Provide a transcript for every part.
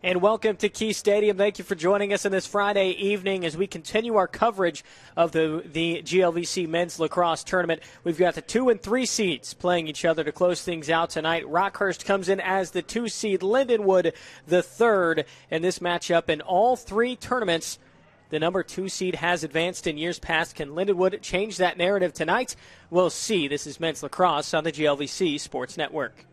And welcome to Key Stadium. Thank you for joining us on this Friday evening as we continue our coverage of the GLVC men's lacrosse tournament. We've got the 2 and 3 seeds playing each other to close things out tonight. Rockhurst comes in as the 2 seed, Lindenwood the 3rd. And this matchup in all 3 tournaments, the number 2 seed has advanced in years past. Can Lindenwood change that narrative tonight? We'll see. This is men's lacrosse on the GLVC Sports Network.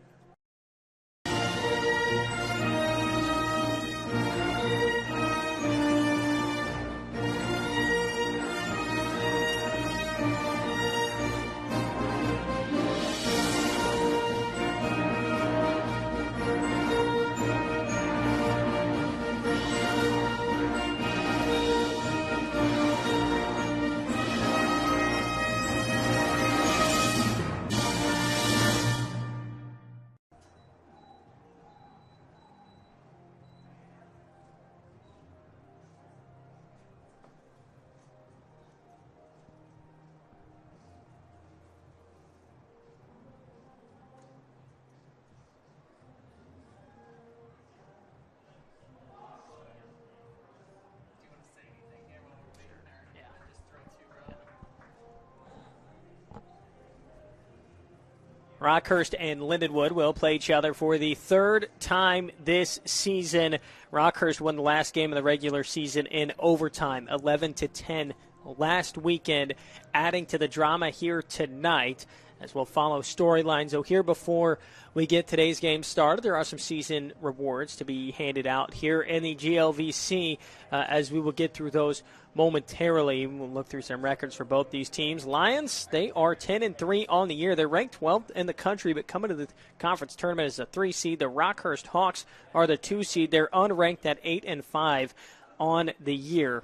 Rockhurst and Lindenwood will play each other for the 3rd time this season. Rockhurst won the last game of the regular season in overtime, 11-10 last weekend, adding to the drama here tonight as we'll follow storylines. So here before we get today's game started, there are some season rewards to be handed out here in the GLVC as we will get through those momentarily. We'll look through some records for both these teams. Lions, they are 10-3 on the year. They're ranked 12th in the country, but coming to the conference tournament as a 3 seed. The Rockhurst Hawks are the 2 seed. They're unranked at 8-5 on the year.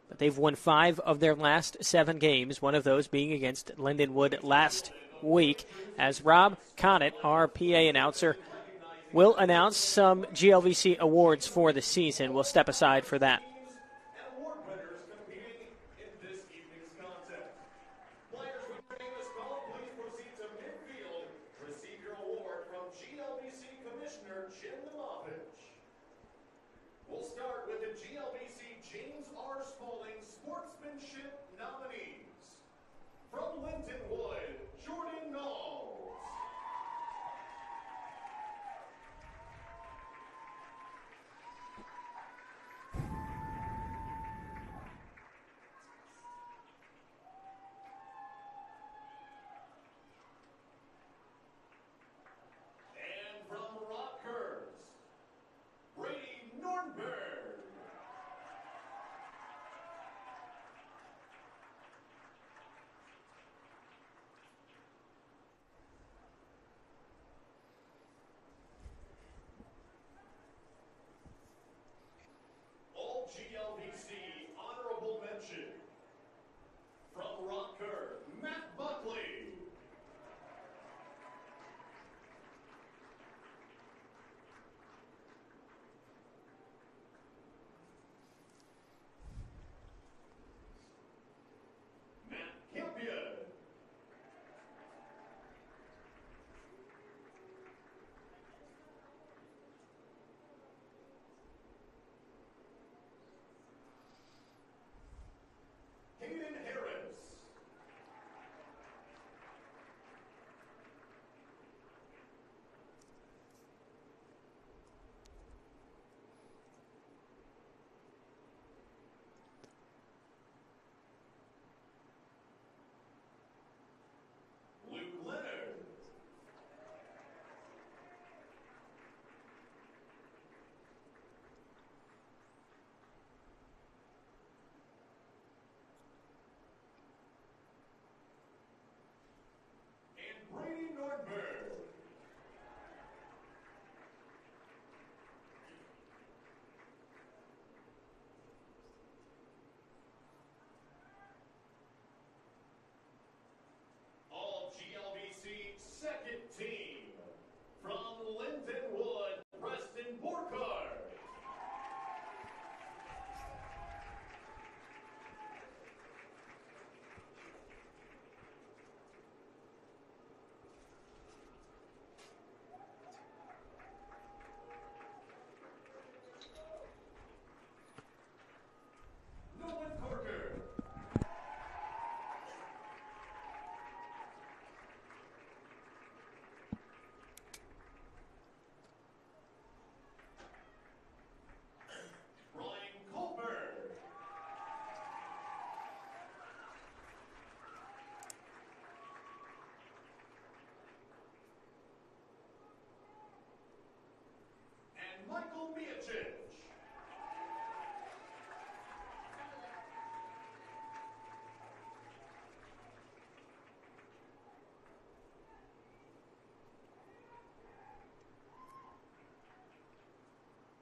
But they've won 5 of their last 7 games, one of those being against Lindenwood last week. As Rob Connett, our PA announcer, will announce some GLVC awards for the season. We'll step aside for that.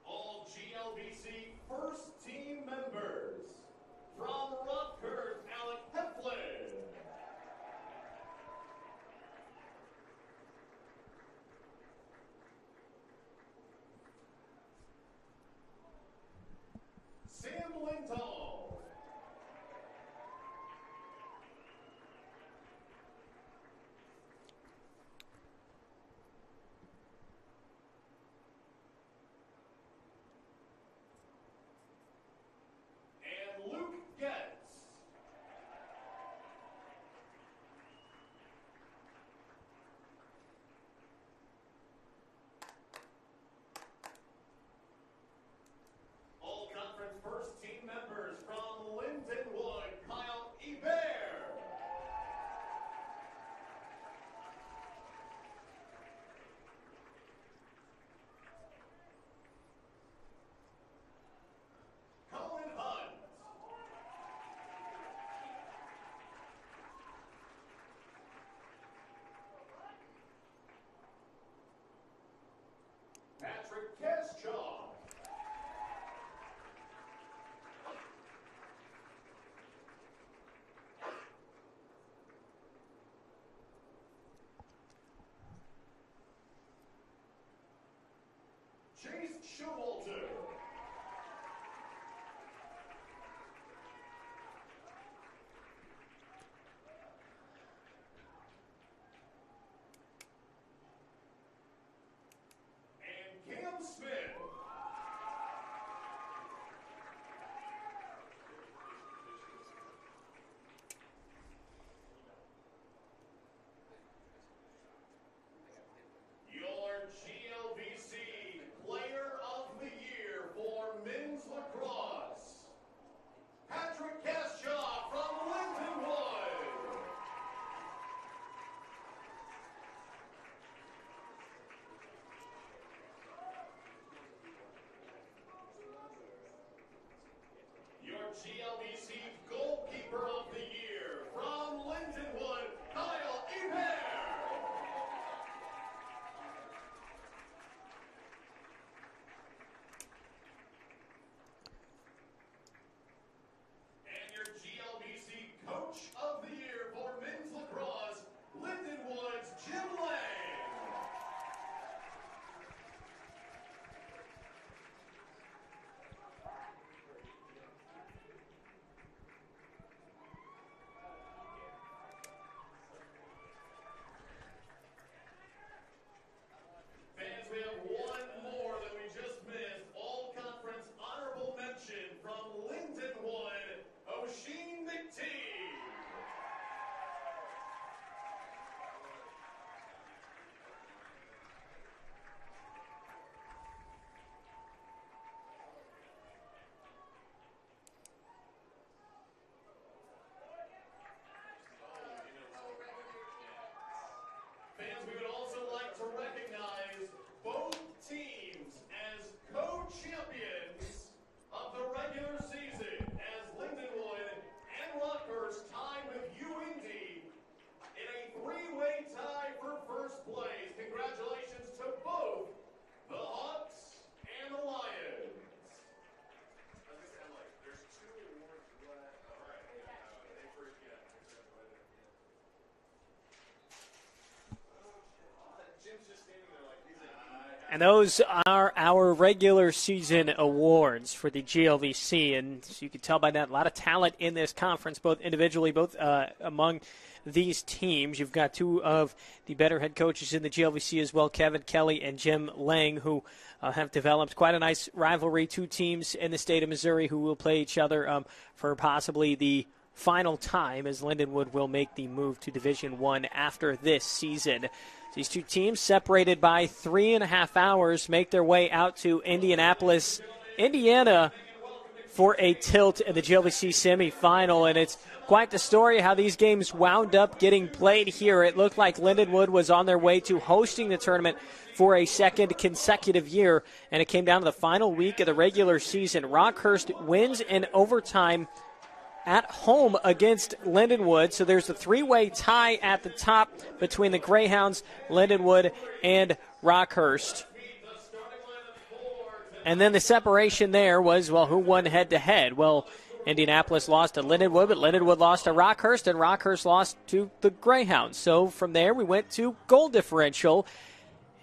All GLVC first team members from Rockhurst, Alec Heflin. Sam Lindahl. And Luke Getz. All conference first team members from Lindenwood, Kyle Ebert. Colin Hunt. Patrick Keshaw. Chase Showalter. And Cam Smith. Your GLVC Player of the Year for men's lacrosse, Patrick Keshaw from Lindenwood. Your GLVC Goalkeeper of the Year from Lindenwood, Kyle Ebert. And your GLVC Coach of the Year for men's lacrosse, Lindenwood's Jim Lang. Fans, we have one more that we just missed. All conference honorable mention from Lindenwood, Oisin McTeague. Fans, we would also like to recognize both teams as co-champions of the regular season as Lindenwood and Rockhurst tied with UND in a three-way tie for first place. Congratulations to both the Hawks and the Lions. I was going to say, I'm like, there's two awards left. All right. They first get. Jim's just standing there like he's like, And those are our regular season awards for the GLVC. And as you can tell by that, a lot of talent in this conference, both individually, both among these teams. You've got two of the better head coaches in the GLVC as well, Kevin Kelly and Jim Lang, who have developed quite a nice rivalry. Two teams in the state of Missouri who will play each other for possibly the final time, as Lindenwood will make the move to Division I after this season. These two teams, separated by 3.5 hours, make their way out to Indianapolis, Indiana, for a tilt in the GLVC semifinal. And it's quite the story how these games wound up getting played here. It looked like Lindenwood was on their way to hosting the tournament for a second consecutive year, and it came down to the final week of the regular season. Rockhurst wins in overtime at home against Lindenwood. So there's a three-way tie at the top between the Greyhounds, Lindenwood, and Rockhurst. And then the separation there was, well, who won head-to-head? Well, Indianapolis lost to Lindenwood, but Lindenwood lost to Rockhurst, and Rockhurst lost to the Greyhounds. So from there, we went to goal differential,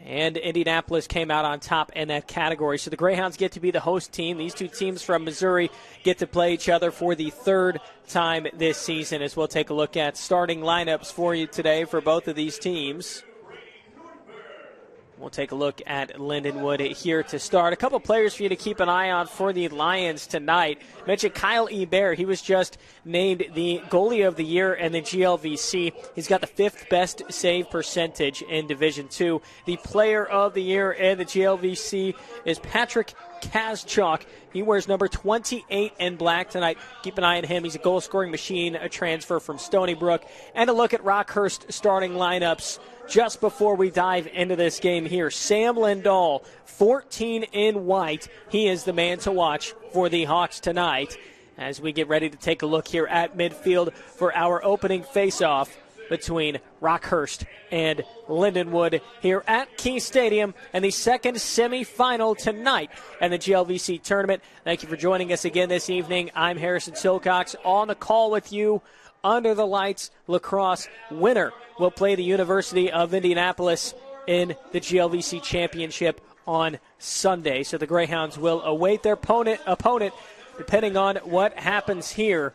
and Indianapolis came out on top in that category. So the Greyhounds get to be the host team. These two teams from Missouri get to play each other for the third time this season, as we'll take a look at starting lineups for you today for both of these teams. We'll take a look at Lindenwood here to start. A couple players for you to keep an eye on for the Lions tonight. Mentioned Kyle Ebert. He was just named the goalie of the year in the GLVC. He's got the fifth best save percentage in Division II. The player of the year in the GLVC is Patrick Kazchuk. He wears number 28 in black tonight. Keep an eye on him. He's a goal-scoring machine, a transfer from Stony Brook. And a look at Rockhurst starting lineups just before we dive into this game here. Sam Lindahl, 14 in white. He is the man to watch for the Hawks tonight as we get ready to take a look here at midfield for our opening face-off between Rockhurst and Lindenwood here at Key Stadium and the second semifinal tonight in the GLVC tournament. Thank you for joining us again this evening. I'm Harrison Silcox on the call with you. Under the lights, lacrosse winner will play the University of Indianapolis in the GLVC championship on Sunday. So the Greyhounds will await their opponent depending on what happens here.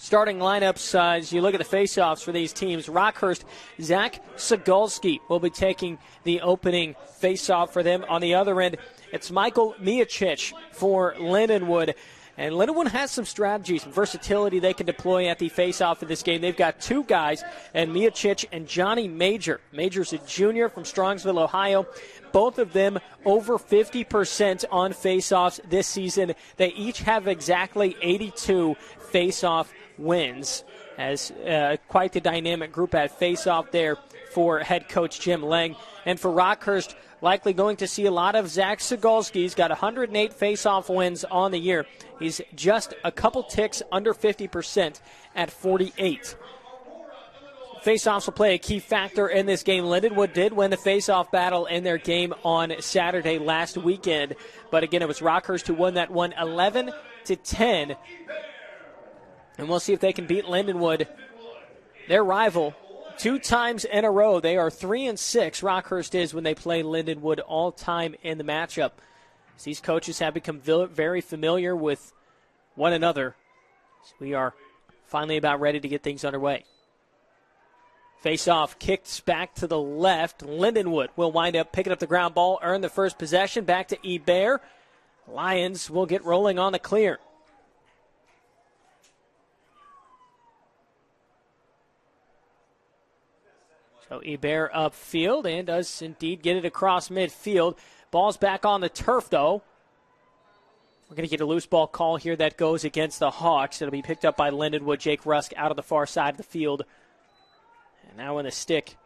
Starting lineups, as you look at the faceoffs for these teams, Rockhurst, Zach Sigulski will be taking the opening faceoff for them. On the other end, it's Michael Miocic for Lindenwood. And Lindenwood has some strategies, some versatility they can deploy at the face-off of this game. They've got two guys, and Miocic and Johnny Major. Major's a junior from Strongsville, Ohio. Both of them over 50% on face-offs this season. They each have exactly 82 face-off wins, as quite the dynamic group at face-off there for head coach Jim Lang. And for Rockhurst, likely going to see a lot of Zach Sigulski. He's got 108 face-off wins on the year. He's just a couple ticks under 50% at 48. Face-offs will play a key factor in this game. Lindenwood did win the face-off battle in their game on Saturday last weekend. But again, it was Rockhurst who won that one 11-10. And we'll see if they can beat Lindenwood, their rival, 2 times in a row. They are 3-6. Rockhurst is when they play Lindenwood all time in the matchup. As these coaches have become very familiar with one another. So we are finally about ready to get things underway. Face-off kicked back to the left. Lindenwood will wind up picking up the ground ball, earn the first possession. Back to Ebert. Lions will get rolling on the clear. So Ebert upfield and does indeed get it across midfield. Ball's back on the turf, though. We're going to get a loose ball call here that goes against the Hawks. It'll be picked up by Lindenwood. Jake Rusk out of the far side of the field. And now in the stick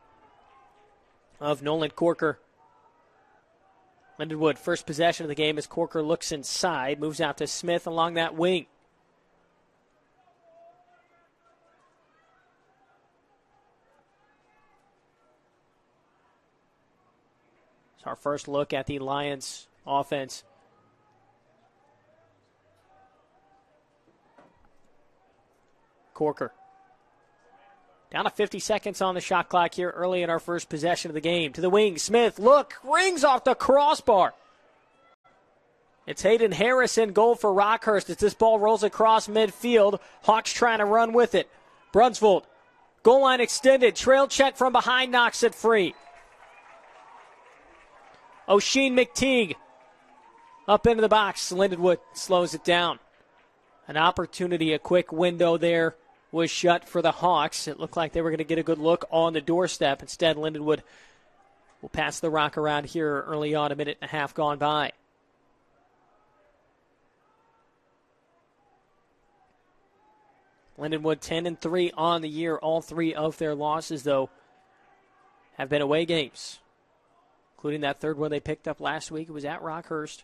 of Nolan Corker. Lindenwood, first possession of the game as Corker looks inside. Moves out to Smith along that wing. It's our first look at the Lions offense. Corker. Down to 50 seconds on the shot clock here early in our first possession of the game. To the wing, Smith, look, rings off the crossbar. It's Hayden Harris in goal for Rockhurst as this ball rolls across midfield. Hawks trying to run with it. Brunsvold, goal line extended. Trail check from behind, knocks it free. O'Sheen McTeague up into the box. Lindenwood slows it down. An opportunity, a quick window there was shut for the Hawks. It looked like they were going to get a good look on the doorstep. Instead, Lindenwood will pass the rock around here early on, a minute and a half gone by. Lindenwood 10-3 on the year. All 3 of their losses, though, have been away games, including that third one they picked up last week. It was at Rockhurst.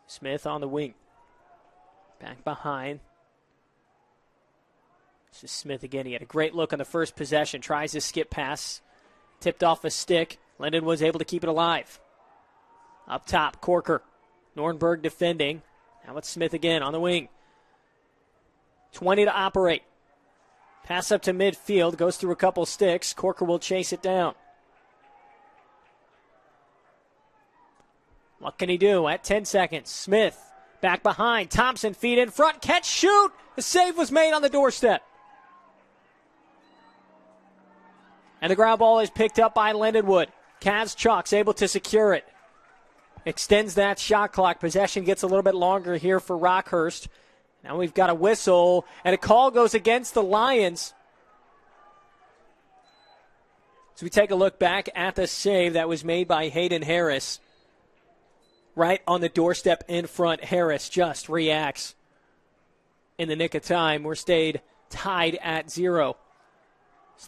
Smith on the wing. Back behind. This is Smith again. He had a great look on the first possession. Tries to skip pass. Tipped off a stick. Lindenwood's able to keep it alive. Up top, Corker. Nornberg defending. Now it's Smith again on the wing. 20 to operate. Pass up to midfield. Goes through a couple sticks. Corker will chase it down. What can he do at 10 seconds? Smith back behind. Thompson feet in front. Catch, shoot. The save was made on the doorstep. And the ground ball is picked up by Lindenwood. Cavs Chalk's able to secure it. Extends that shot clock. Possession gets a little bit longer here for Rockhurst. Now we've got a whistle, and a call goes against the Lions. So we take a look back at the save that was made by Hayden Harris. Right on the doorstep in front, Harris just reacts in the nick of time. We're stayed tied at 0.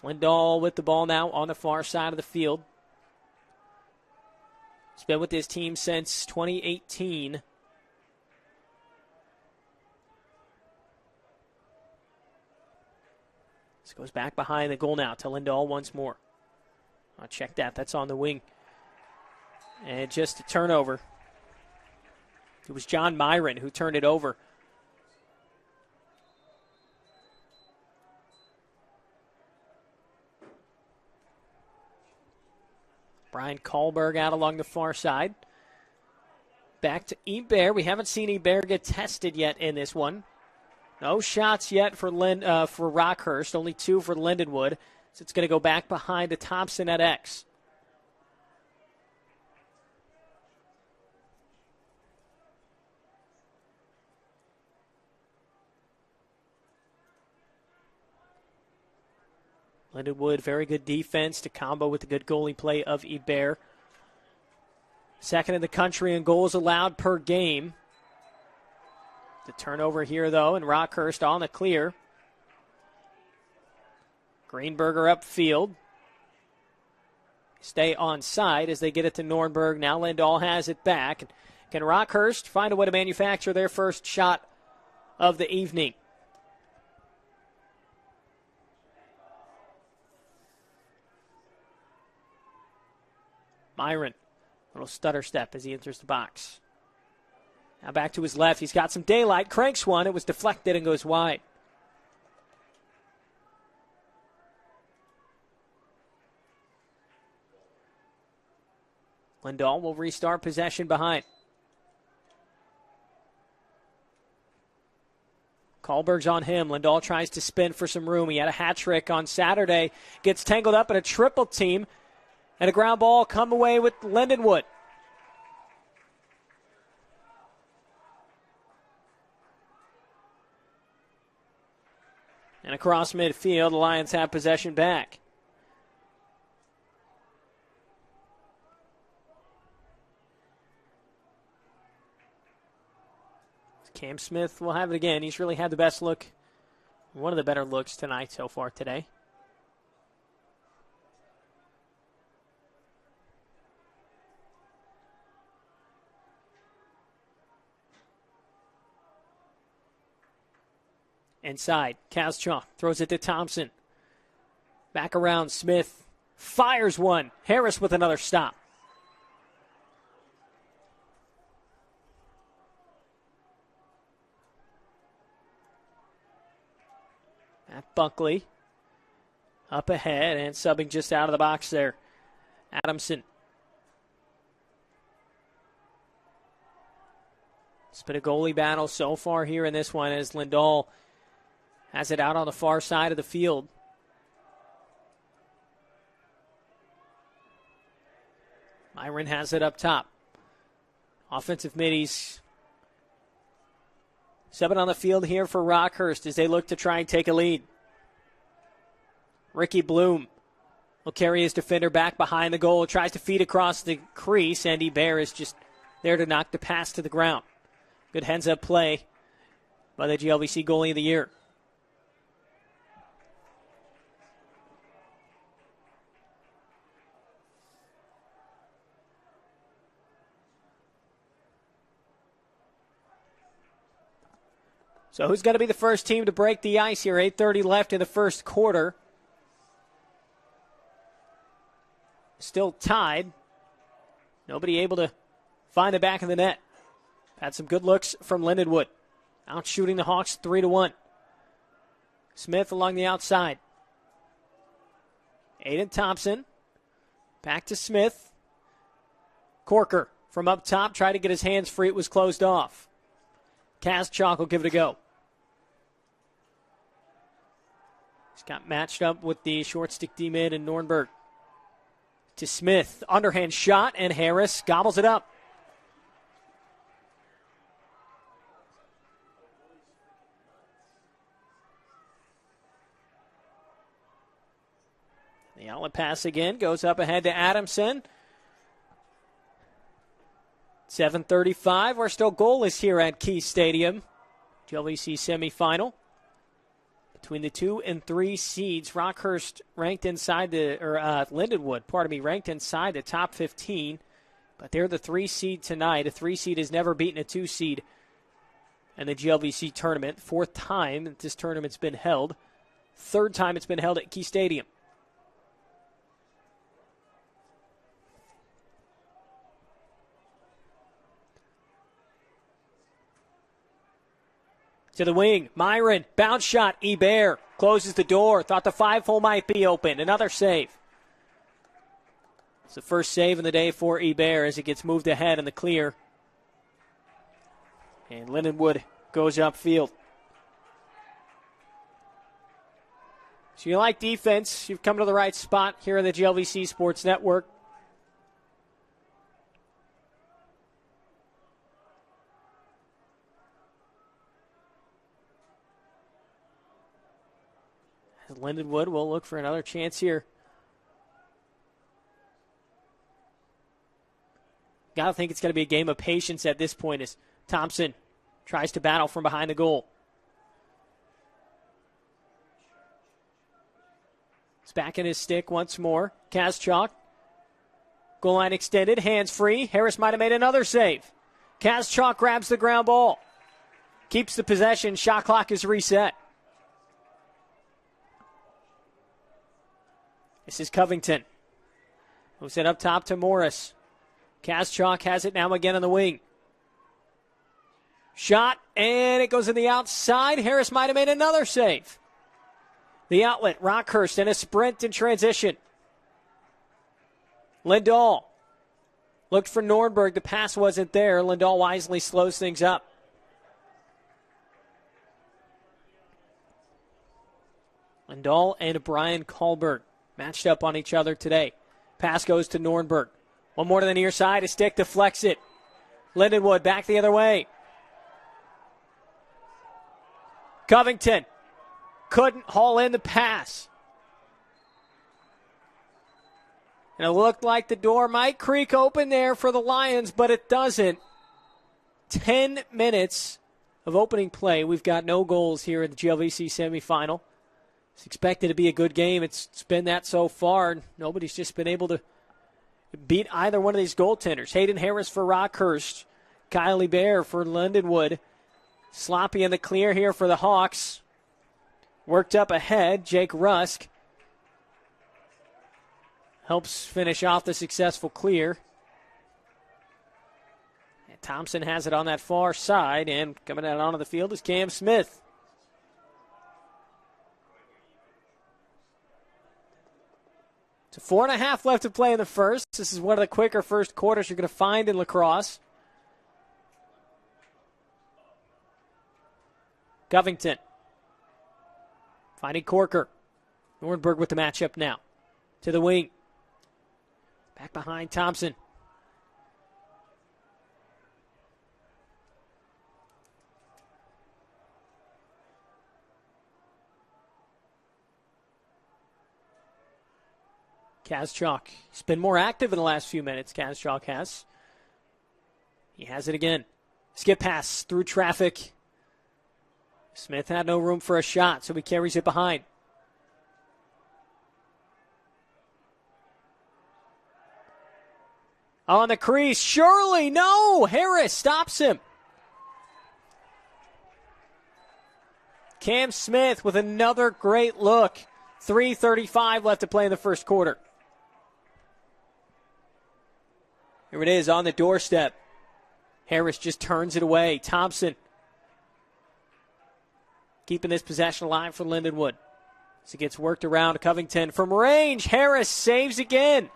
Lindahl with the ball now on the far side of the field. He's been with his team since 2018. This goes back behind the goal now to Lindahl once more. I'll check that. That's on the wing. And just a turnover. It was John Myron who turned it over. Brian Kahlberg out along the far side. Back to Hebert. We haven't seen Hebert get tested yet in this one. No shots yet for Rockhurst. Only 2 for Lindenwood. So it's going to go back behind to Thompson at X. Lindenwood, very good defense to combo with the good goalie play of Hebert. Second in the country in goals allowed per game. The turnover here, though, and Rockhurst on the clear. Greenberger upfield. Stay on side as they get it to Nornberg. Now Lindahl has it back. Can Rockhurst find a way to manufacture their first shot of the evening? Myron, little stutter step as he enters the box. Now back to his left. He's got some daylight. Cranks one. It was deflected and goes wide. Lindahl will restart possession behind. Kahlberg's on him. Lindahl tries to spin for some room. He had a hat trick on Saturday. Gets tangled up in a triple team. And a ground ball come away with Lindenwood. And across midfield, the Lions have possession back. Cam Smith will have it again. He's really had the best look, one of the better looks tonight so far today. Inside, Kazchuk throws it to Thompson. Back around, Smith fires one. Harris with another stop. Matt Buckley up ahead and subbing just out of the box there. Adamson. It's been a goalie battle so far here in this one as Lindahl has it out on the far side of the field. Myron has it up top. Offensive middies subbing on the field here for Rockhurst as they look to try and take a lead. Ricky Bloom will carry his defender back behind the goal. Tries to feed across the crease, and Hebert is just there to knock the pass to the ground. Good heads-up play by the GLVC goalie of the year. So who's going to be the first team to break the ice here? 8:30 left in the first quarter. Still tied. Nobody able to find the back of the net. Had some good looks from Lindenwood. Out shooting the Hawks 3-1. Smith along the outside. Aiden Thompson. Back to Smith. Corker from up top. Tried to get his hands free. It was closed off. Kazchuk will give it a go. He's got matched up with the short stick D-mid and Nordberg. To Smith. Underhand shot, and Harris gobbles it up. The outlet pass again goes up ahead to Adamson. 7:35. We're still goalless here at Key Stadium. GLVC semifinal. Between the 2 and 3 seeds, Rockhurst ranked inside Lindenwood, ranked inside the top 15. But they're the 3 seed tonight. A 3 seed has never beaten a 2 seed in the GLVC tournament. 4th time that this tournament's been held. 3rd time it's been held at Key Stadium. To the wing, Myron, bounce shot, Hebert closes the door. Thought the 5-hole might be open. Another save. It's the first save in the day for Hebert as it gets moved ahead in the clear. And Lindenwood goes upfield. So you like defense, you've come to the right spot here in the GLVC Sports Network. Lindenwood will look for another chance here. Got to think it's going to be a game of patience at this point as Thompson tries to battle from behind the goal. It's back in his stick once more. Kazchuk. Goal line extended, hands free. Harris might have made another save. Kazchuk grabs the ground ball. Keeps the possession. Shot clock is reset. This is Covington. Moves it up top to Morris. Kazchuk has it now again on the wing. Shot, and it goes in the outside. Harris might have made another save. The outlet, Rockhurst, and a sprint in transition. Lindahl looked for Nordberg. The pass wasn't there. Lindahl wisely slows things up. Lindahl and Brian Kahlberg matched up on each other today. Pass goes to Nordberg. One more to the near side. A stick deflects it. Lindenwood back the other way. Covington couldn't haul in the pass. And it looked like the door might creak open there for the Lions, but it doesn't. 10 minutes of opening play. We've got no goals here in the GLVC semifinal. It's expected to be a good game. It's been that so far. Nobody's just been able to beat either one of these goaltenders. Hayden Harris for Rockhurst. Kyle Hebert for Lindenwood. Sloppy in the clear here for the Hawks. Worked up ahead. Jake Rusk helps finish off the successful clear. And Thompson has it on that far side, and coming out onto the field is Cam Smith. So 4.5 left to play in the first. This is one of the quicker first quarters you're going to find in lacrosse. Covington finding Corker. Nordberg with the matchup now. To the wing. Back behind Thompson. Kazchuk. He's been more active in the last few minutes, Kazchuk has. He has it again. Skip pass through traffic. Smith had no room for a shot, so he carries it behind. On the crease, Shirley, no! Harris stops him. Cam Smith with another great look. 3:35 left to play in the first quarter. Here it is on the doorstep. Harris just turns it away. Thompson keeping this possession alive for Lindenwood. As it gets worked around Covington from range. Harris saves again.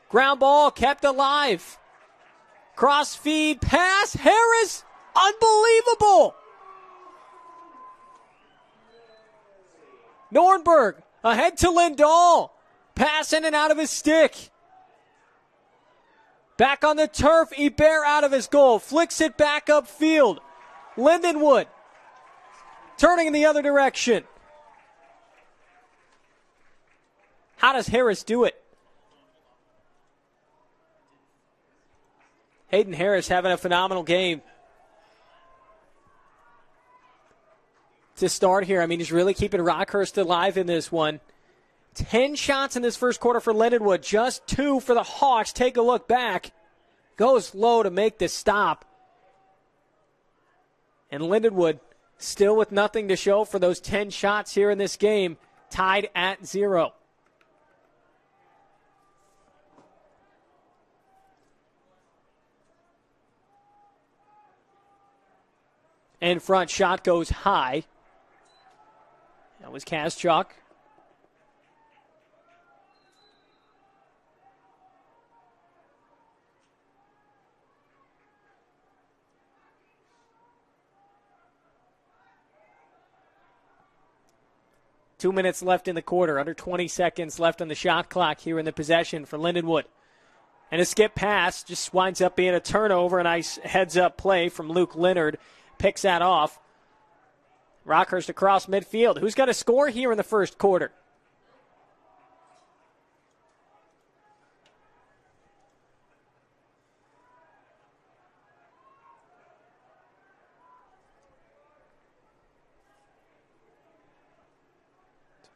Ground ball kept alive. Cross feed pass. Harris, unbelievable. Nornberg ahead to Lindahl. Pass in and out of his stick. Back on the turf, Hebert out of his goal. Flicks it back upfield. Lindenwood turning in the other direction. How does Harris do it? Hayden Harris having a phenomenal game to start here. I mean, he's really keeping Rockhurst alive in this one. 10 shots in this first quarter for Lindenwood, just 2 for the Hawks. Take a look back. Goes low to make the stop. And Lindenwood still with nothing to show for those 10 shots here in this game, tied at 0. In front, shot goes high. That was Kaschuk. Two minutes left in the quarter, under 20 seconds left on the shot clock here in the possession for Lindenwood. And a skip pass just winds up being a turnover. A nice heads-up play from Luke Leonard. Picks that off. Rockhurst across midfield. Who's going to score here in the first quarter?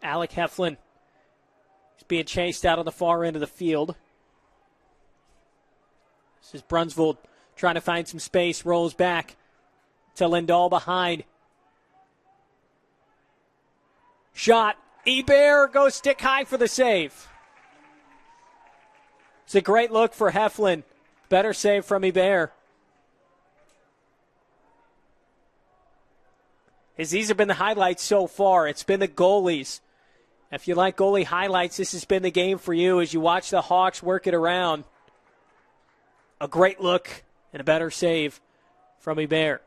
Alec Heflin is being chased out on the far end of the field. This is Brunsvold trying to find some space, rolls back to Lindahl behind. Shot. Hebert goes stick high for the save. It's a great look for Heflin. Better save from Hebert. As these have been the highlights so far, it's been the goalies. If you like goalie highlights, this has been the game for you as you watch the Hawks work it around. A great look and a better save from Hebert.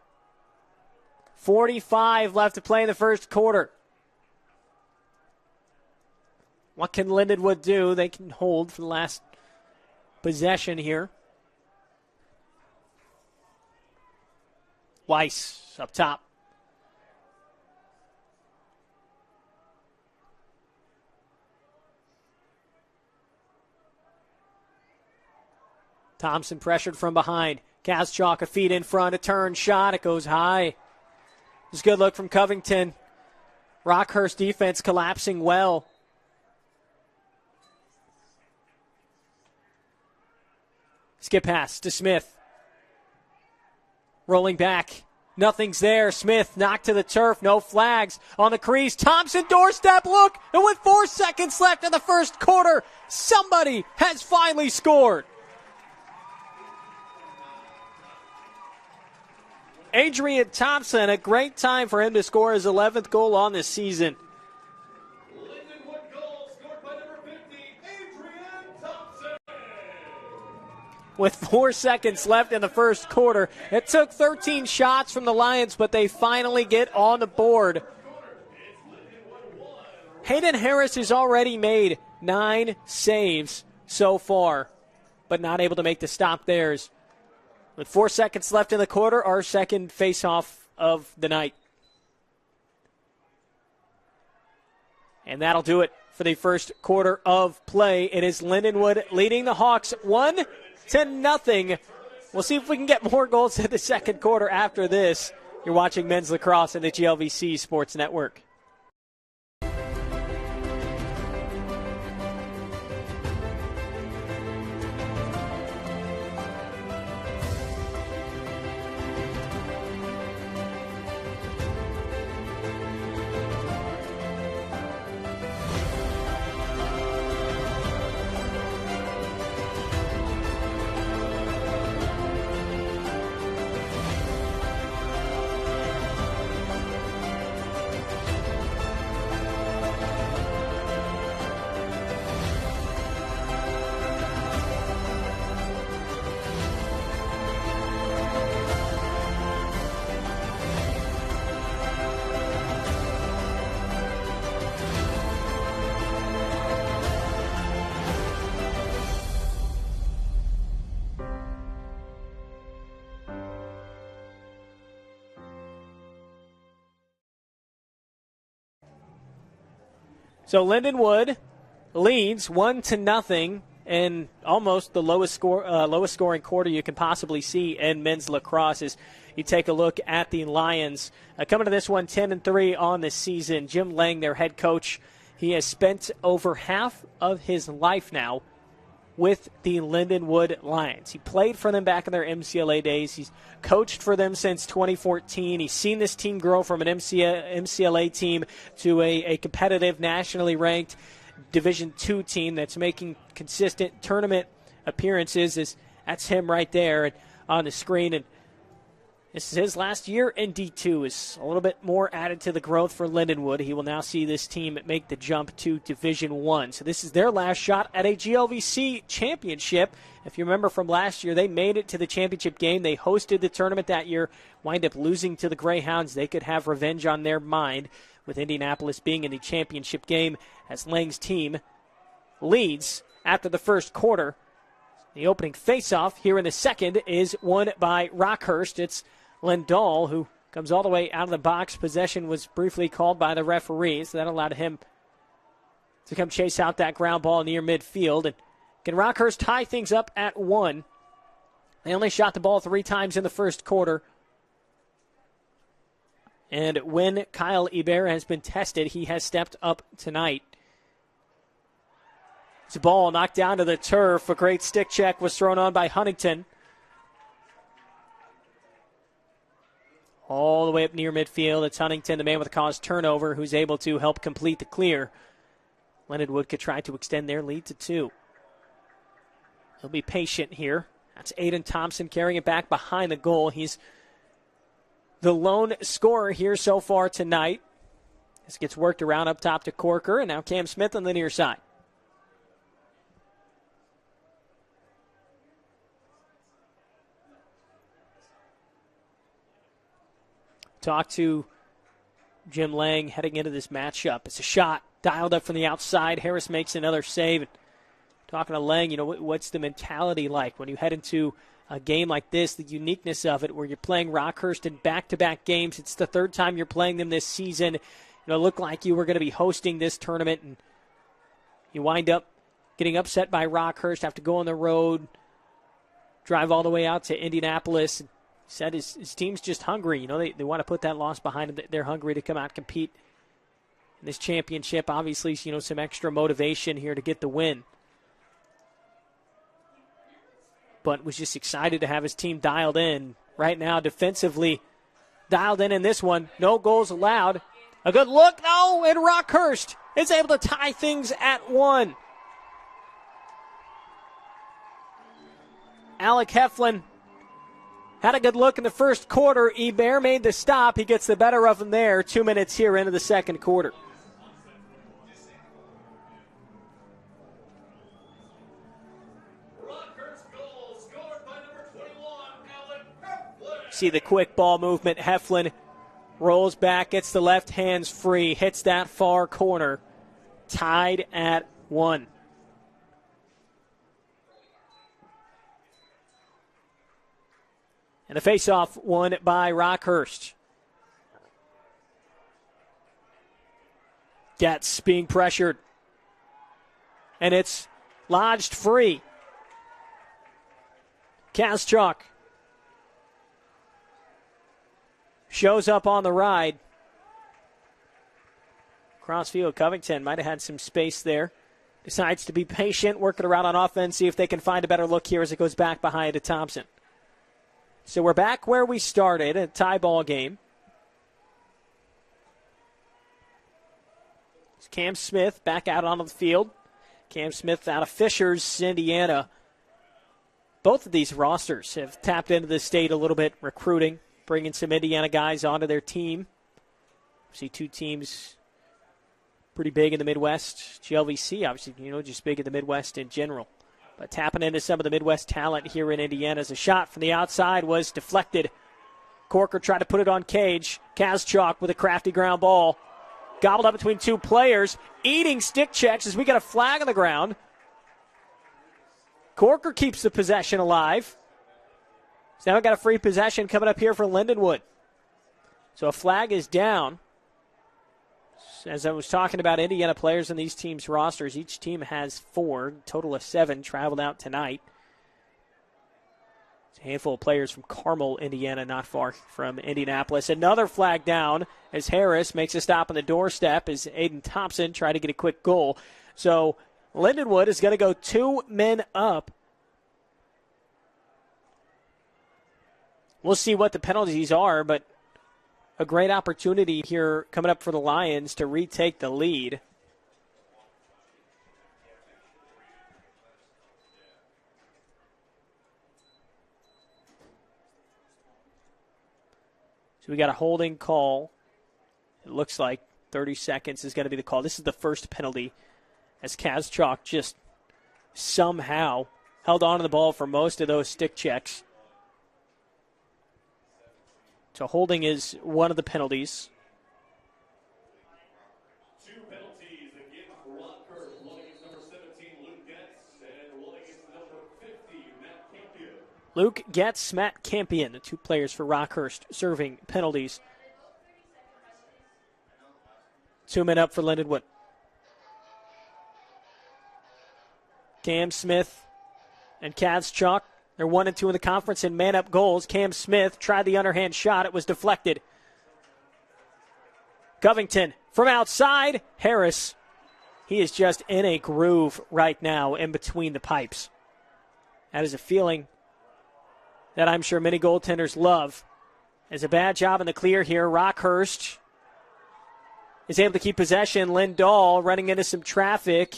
45 left to play in the first quarter. What can Lindenwood do? They can hold for the last possession here. Weiss up top. Thompson pressured from behind. Kaschuk a feet in front, a turn shot. It goes high. It's a good look from Covington. Rockhurst defense collapsing well. Skip pass to Smith. Rolling back. Nothing's there. Smith knocked to the turf. No flags on the crease. Thompson doorstep look. And with 4 seconds left in the first quarter, somebody has finally scored. Adrian Thompson, a great time for him to score his 11th goal on this season. Lindenwood goal scored by number 50, Adrian Thompson. With 4 seconds left in the first quarter, it took 13 shots from the Lions, but they finally get on the board. Hayden Harris has already made 9 saves so far, but not able to make the stop theirs. With 4 seconds left in the quarter, our second face-off of the night. And that'll do it for the first quarter of play. It is Lindenwood leading the Hawks 1-0 We'll see if we can get more goals in the second quarter after this. You're watching men's lacrosse on the GLVC Sports Network. So Lindenwood leads 1-0 in almost the lowest scoring quarter you can possibly see in men's lacrosse. As you take a look at the Lions, coming to this one 10-3 on the season. Jim Lang, their head coach, he has spent over half of his life now with the Lindenwood Lions. He played for them back in their MCLA days. He's coached for them since 2014. He's seen this team grow from an MCLA team to a competitive, nationally ranked Division II team that's making consistent tournament appearances. That's him right there on the screen. And this is his last year in D2. Is a little bit more added to the growth for Lindenwood. He will now see this team make the jump to Division I. So this is their last shot at a GLVC championship. If you remember from last year, they made it to the championship game. They hosted the tournament that year, wind up losing to the Greyhounds. They could have revenge on their mind with Indianapolis being in the championship game as Lang's team leads after the first quarter. The opening faceoff here in the second is won by Rockhurst. It's Lindahl, who comes all the way out of the box. Possession was briefly called by the referee, so that allowed him to come chase out that ground ball near midfield. And can Rockhurst tie things up at 1? They only shot the ball 3 times in the first quarter. And when Kyle Hebert has been tested, he has stepped up tonight. It's a ball knocked down to the turf. A great stick check was thrown on by Huntington. All the way up near midfield. It's Huntington, the man with the caused turnover, who's able to help complete the clear. Lindenwood could try to extend their lead to 2. He'll be patient here. That's Aiden Thompson carrying it back behind the goal. He's the lone scorer here so far tonight. This gets worked around up top to Corker, and now Cam Smith on the near side. Talk to Jim Lang heading into this matchup. It's a shot dialed up from the outside. Harris makes another save. Talking to Lang, what's the mentality like when you head into a game like this, the uniqueness of it, where you're playing Rockhurst in back-to-back games. It's the third time you're playing them this season. It looked like you were going to be hosting this tournament, and you wind up getting upset by Rockhurst, have to go on the road, drive all the way out to Indianapolis. He said his team's just hungry. They want to put that loss behind them. They're hungry to come out and compete in this championship. Obviously, some extra motivation here to get the win. But was just excited to have his team dialed in. Right now, defensively dialed in this one. No goals allowed. A good look, though, and Rockhurst is able to tie things at 1. Alec Heflin had a good look in the first quarter. Hebert made the stop. He gets the better of him there. 2 minutes here into the second quarter. See the quick ball movement. Heflin rolls back, gets the left hands free, hits that far corner. Tied at 1. And a face-off won by Rockhurst. Getz being pressured. And it's lodged free. Kaschuk shows up on the ride. Crossfield, Covington might have had some space there. Decides to be patient, working around on offense, see if they can find a better look here as it goes back behind to Thompson. So we're back where we started, a tie ball game. It's Cam Smith back out onto the field. Cam Smith out of Fishers, Indiana. Both of these rosters have tapped into the state a little bit, recruiting, bringing some Indiana guys onto their team. See two teams pretty big in the Midwest. GLVC, obviously, just big in the Midwest in general. But tapping into some of the Midwest talent here in Indiana as a shot from the outside was deflected. Corker tried to put it on Cage. Kazchuk with a crafty ground ball. Gobbled up between two players. Eating stick checks as we got a flag on the ground. Corker keeps the possession alive. So now we've got a free possession coming up here for Lindenwood. So a flag is down. As I was talking about Indiana players in these teams' rosters, each team has 4, total of 7 traveled out tonight. It's a handful of players from Carmel, Indiana, not far from Indianapolis. Another flag down as Harris makes a stop on the doorstep as Aiden Thompson tried to get a quick goal. So Lindenwood is going to go 2 men up. We'll see what the penalties are, but a great opportunity here coming up for the Lions to retake the lead. So we got a holding call. It looks like 30 seconds is going to be the call. This is the first penalty as Kazchuk just somehow held on to the ball for most of those stick checks. So holding is one of the penalties. 2 penalties against Rockhurst. One against number 17, Luke Getz, and one against number 50, Matt Campion. Luke Getz, Matt Campion, the 2 players for Rockhurst serving penalties. 2 men up for Lindenwood. Cam Smith and Kazchuk. They're 1 and 2 in the conference in man-up goals. Cam Smith tried the underhand shot. It was deflected. Covington from outside. Harris. He is just in a groove right now in between the pipes. That is a feeling that I'm sure many goaltenders love. It's a bad job in the clear here. Rockhurst is able to keep possession. Lindahl running into some traffic.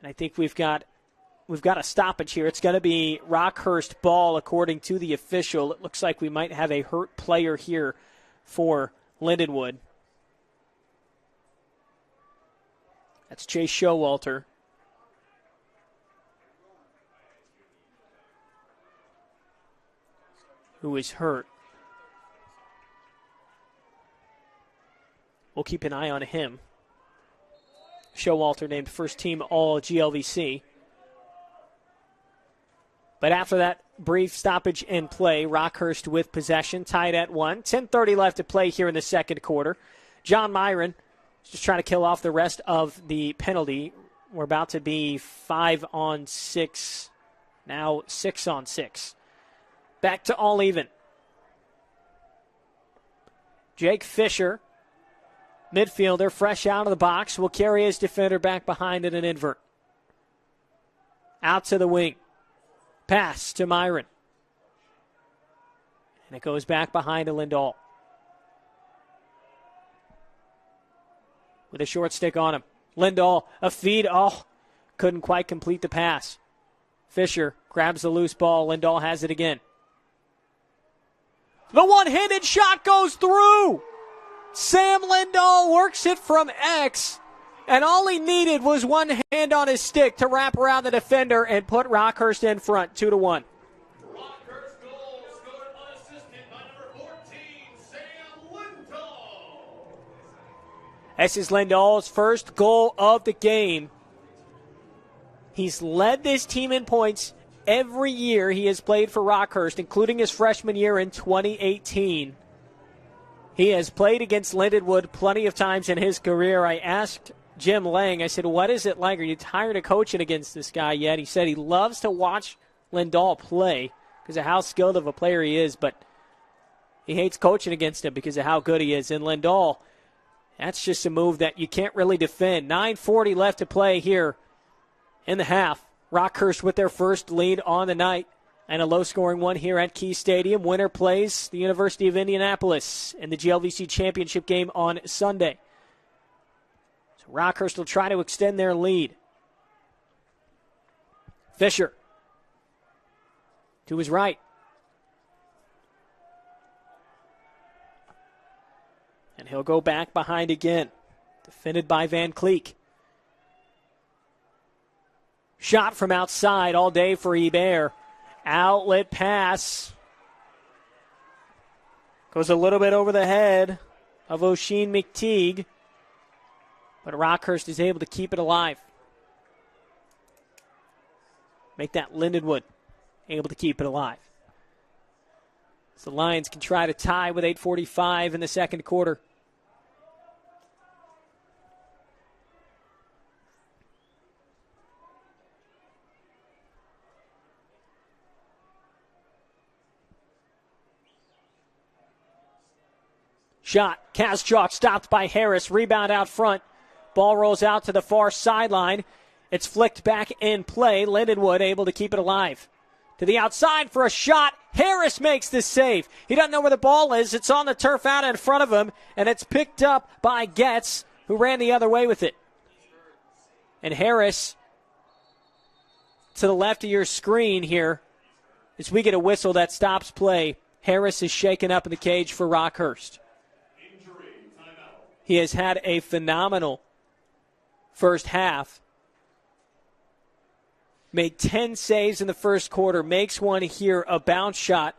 And I think we've got a stoppage here. It's going to be Rockhurst ball according to the official. It looks like we might have a hurt player here for Lindenwood. That's Chase Showalter. Who is hurt. We'll keep an eye on him. Showalter named first team all GLVC. But after that brief stoppage in play, Rockhurst with possession, tied at 1. 10:30 left to play here in the second quarter. John Myron is just trying to kill off the rest of the penalty. We're about to be 5-on-6, now 6-on-6. Back to all even. Jake Fisher, midfielder, fresh out of the box, will carry his defender back behind in an invert. Out to the wing. Pass to Myron. And it goes back behind to Lindahl. With a short stick on him. Lindahl, a feed. Oh, couldn't quite complete the pass. Fisher grabs the loose ball. Lindahl has it again. The one-handed shot goes through. Sam Lindahl works it from X. And all he needed was one hand on his stick to wrap around the defender and put Rockhurst in front, 2-1. Rockhurst goal scored unassisted by number 14, Sam Lindahl. This is Lindahl's first goal of the game. He's led this team in points every year he has played for Rockhurst, including his freshman year in 2018. He has played against Lindenwood plenty of times in his career. I asked Jim Lang, I said, what is it like? Are you tired of coaching against this guy yet? He said he loves to watch Lindahl play because of how skilled of a player he is, but he hates coaching against him because of how good he is. And Lindahl, that's just a move that you can't really defend. 9:40 left to play here in the half. Rockhurst with their first lead on the night, and a low-scoring one here at Key Stadium. Winner plays the University of Indianapolis in the GLVC championship game on Sunday. So Rockhurst will try to extend their lead. Fisher to his right. And he'll go back behind again. Defended by Van Cleek. Shot from outside all day for Hebert. Outlet pass. Goes a little bit over the head of Oisin McTeague. But Rockhurst is able to keep it alive. Make that Lindenwood able to keep it alive. So the Lions can try to tie with 8:45 in the second quarter. Shot. Kazchuk stopped by Harris. Rebound out front. Ball rolls out to the far sideline. It's flicked back in play. Lindenwood able to keep it alive. To the outside for a shot. Harris makes the save. He doesn't know where the ball is. It's on the turf out in front of him, and it's picked up by Getz, who ran the other way with it. And Harris, to the left of your screen here, as we get a whistle that stops play, Harris is shaken up in the cage for Rockhurst. He has had a phenomenal first half. Made 10 saves in the first quarter. Makes one here, a bounce shot.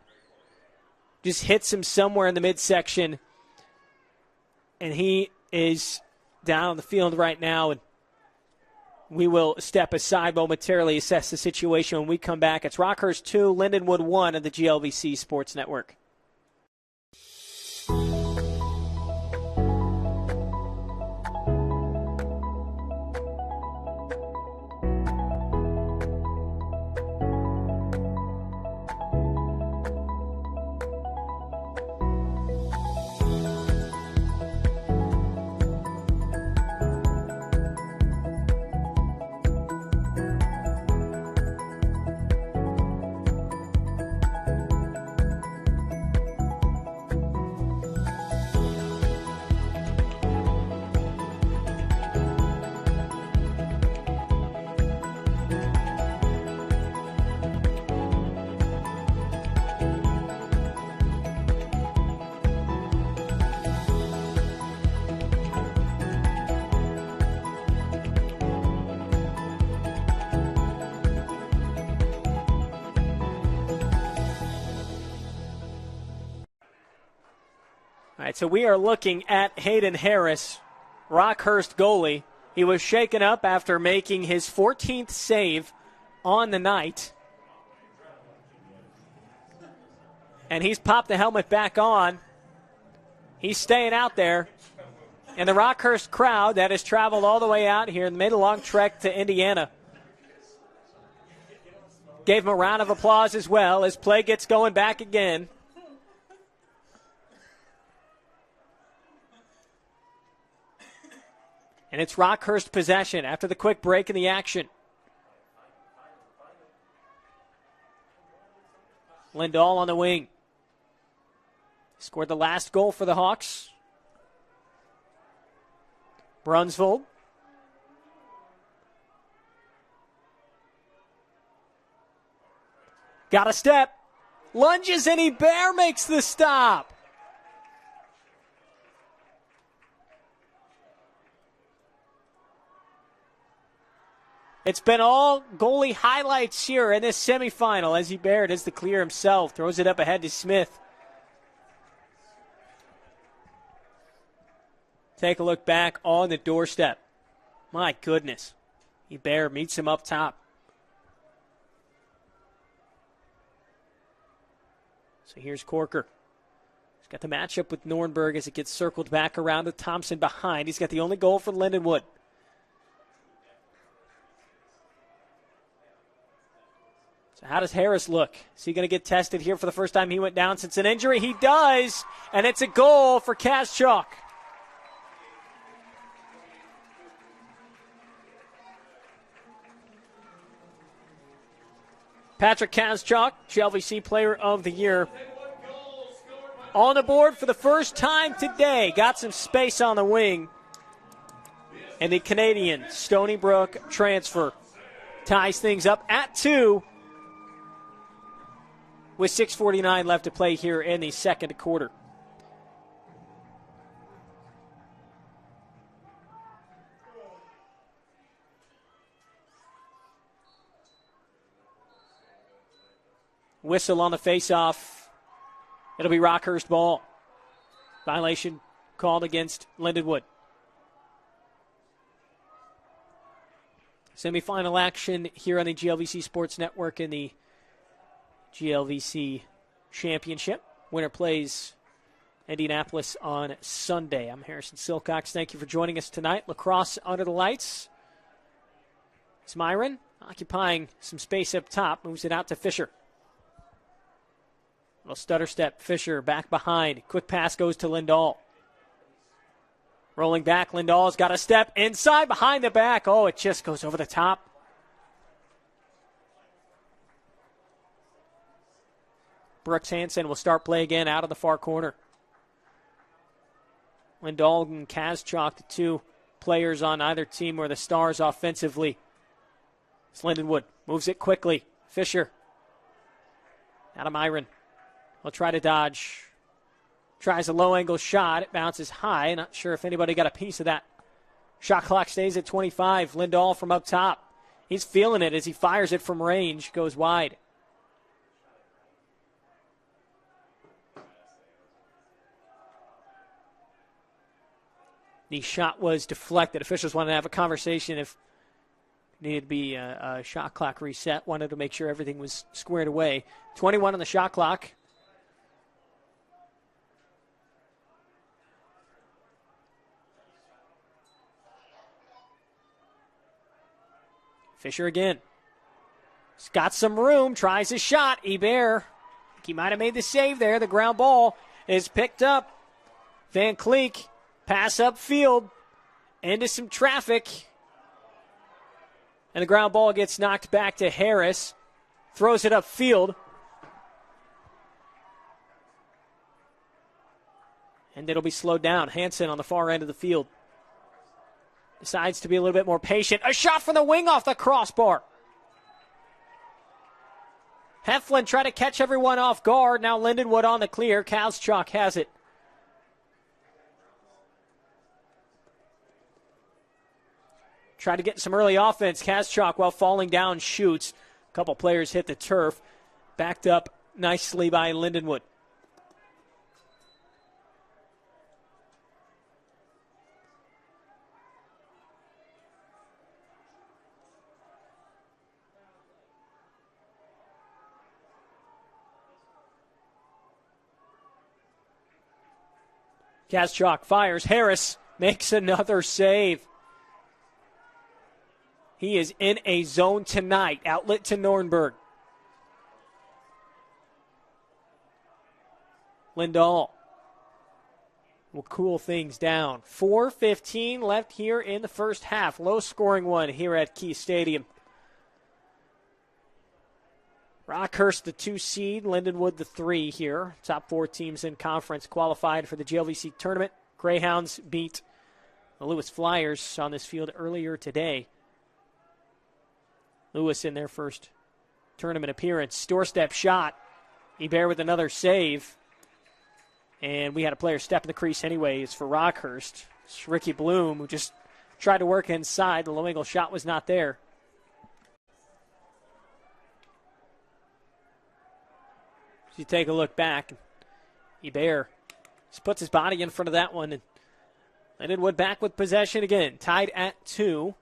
Just hits him somewhere in the midsection. And he is down on the field right now. And we will step aside momentarily, assess the situation when we come back. It's Rockhurst 2, Lindenwood 1 on the GLVC Sports Network. All right, so we are looking at Hayden Harris, Rockhurst goalie. He was shaken up after making his 14th save on the night. And he's popped the helmet back on. He's staying out there. And the Rockhurst crowd that has traveled all the way out here and made a long trek to Indiana gave him a round of applause as well as play gets going back again. And it's Rockhurst possession after the quick break in the action. Lindahl on the wing. Scored the last goal for the Hawks. Brunsvold. Got a step. Lunges and Hebert makes the stop. It's been all goalie highlights here in this semifinal as Hebert does the clear himself. Throws it up ahead to Smith. Take a look back on the doorstep. My goodness. Hebert meets him up top. So here's Corker. He's got the matchup with Nornberg as it gets circled back around to Thompson behind. He's got the only goal for Lindenwood. So how does Harris look? Is he going to get tested here for the first time he went down since an injury? He does, and it's a goal for Kaschuk. Patrick Kaschuk, GLVC Player of the Year. On the board for the first time today. Got some space on the wing. And the Canadian Stony Brook transfer ties things up at 2 with 6:49 left to play here in the second quarter. Whistle on the faceoff. It'll be Rockhurst ball. Violation called against Lindenwood. Semifinal action here on the GLVC Sports Network in the GLVC Championship. Winner plays Indianapolis on Sunday. I'm Harrison Silcox. Thank you for joining us tonight. Lacrosse under the lights. It's Myron occupying some space up top. Moves it out to Fisher. Little stutter step. Fisher back behind. Quick pass goes to Lindahl. Rolling back, Lindahl's got a step inside, behind the back. Oh, it just goes over the top. Brooks Hansen will start play again out of the far corner. Lindahl and Kaschuk, the two players on either team, were the stars offensively. It's Lindenwood. Moves it quickly. Fisher. Out of Myron. He'll try to dodge. Tries a low-angle shot. It bounces high. Not sure if anybody got a piece of that. Shot clock stays at 25. Lindahl from up top. He's feeling it as he fires it from range. Goes wide. The shot was deflected. Officials wanted to have a conversation if needed to be a shot clock reset. Wanted to make sure everything was squared away. 21 on the shot clock. Fisher again. He's got some room. Tries his shot. Hebert. He might have made the save there. The ground ball is picked up. Van Cleek. Pass upfield. Into some traffic. And the ground ball gets knocked back to Harris. Throws it upfield. And it'll be slowed down. Hansen on the far end of the field. Decides to be a little bit more patient. A shot from the wing off the crossbar. Heflin tried to catch everyone off guard. Now Lindenwood on the clear. Kaschuk has it. Tried to get some early offense. Kaschuk, while falling down, shoots. A couple players hit the turf. Backed up nicely by Lindenwood. Kaschuk fires. Harris makes another save. He is in a zone tonight. Outlet to Nürnberg. Lindahl will cool things down. 4:15 left here in the first half. Low-scoring one here at Key Stadium. Rockhurst, the 2 seed. Lindenwood, the 3 here. Top 4 teams in conference qualified for the GLVC tournament. Greyhounds beat the Lewis Flyers on this field earlier today. Lewis in their first tournament appearance. Doorstep shot. Hebert with another save. And we had a player step in the crease anyways for Rockhurst. It's Ricky Bloom, who just tried to work inside. The low-angle shot was not there. You take a look back. Hebert just puts his body in front of that one. And Lindenwood back with possession again. Tied at 2.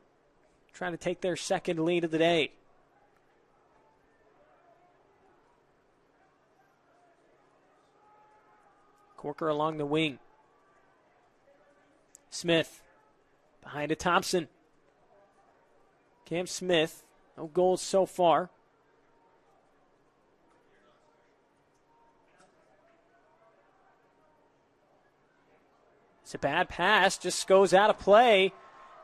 Trying to take their second lead of the day. Corker along the wing. Smith behind to Thompson. Cam Smith, no goals so far. a bad pass, just goes out of play.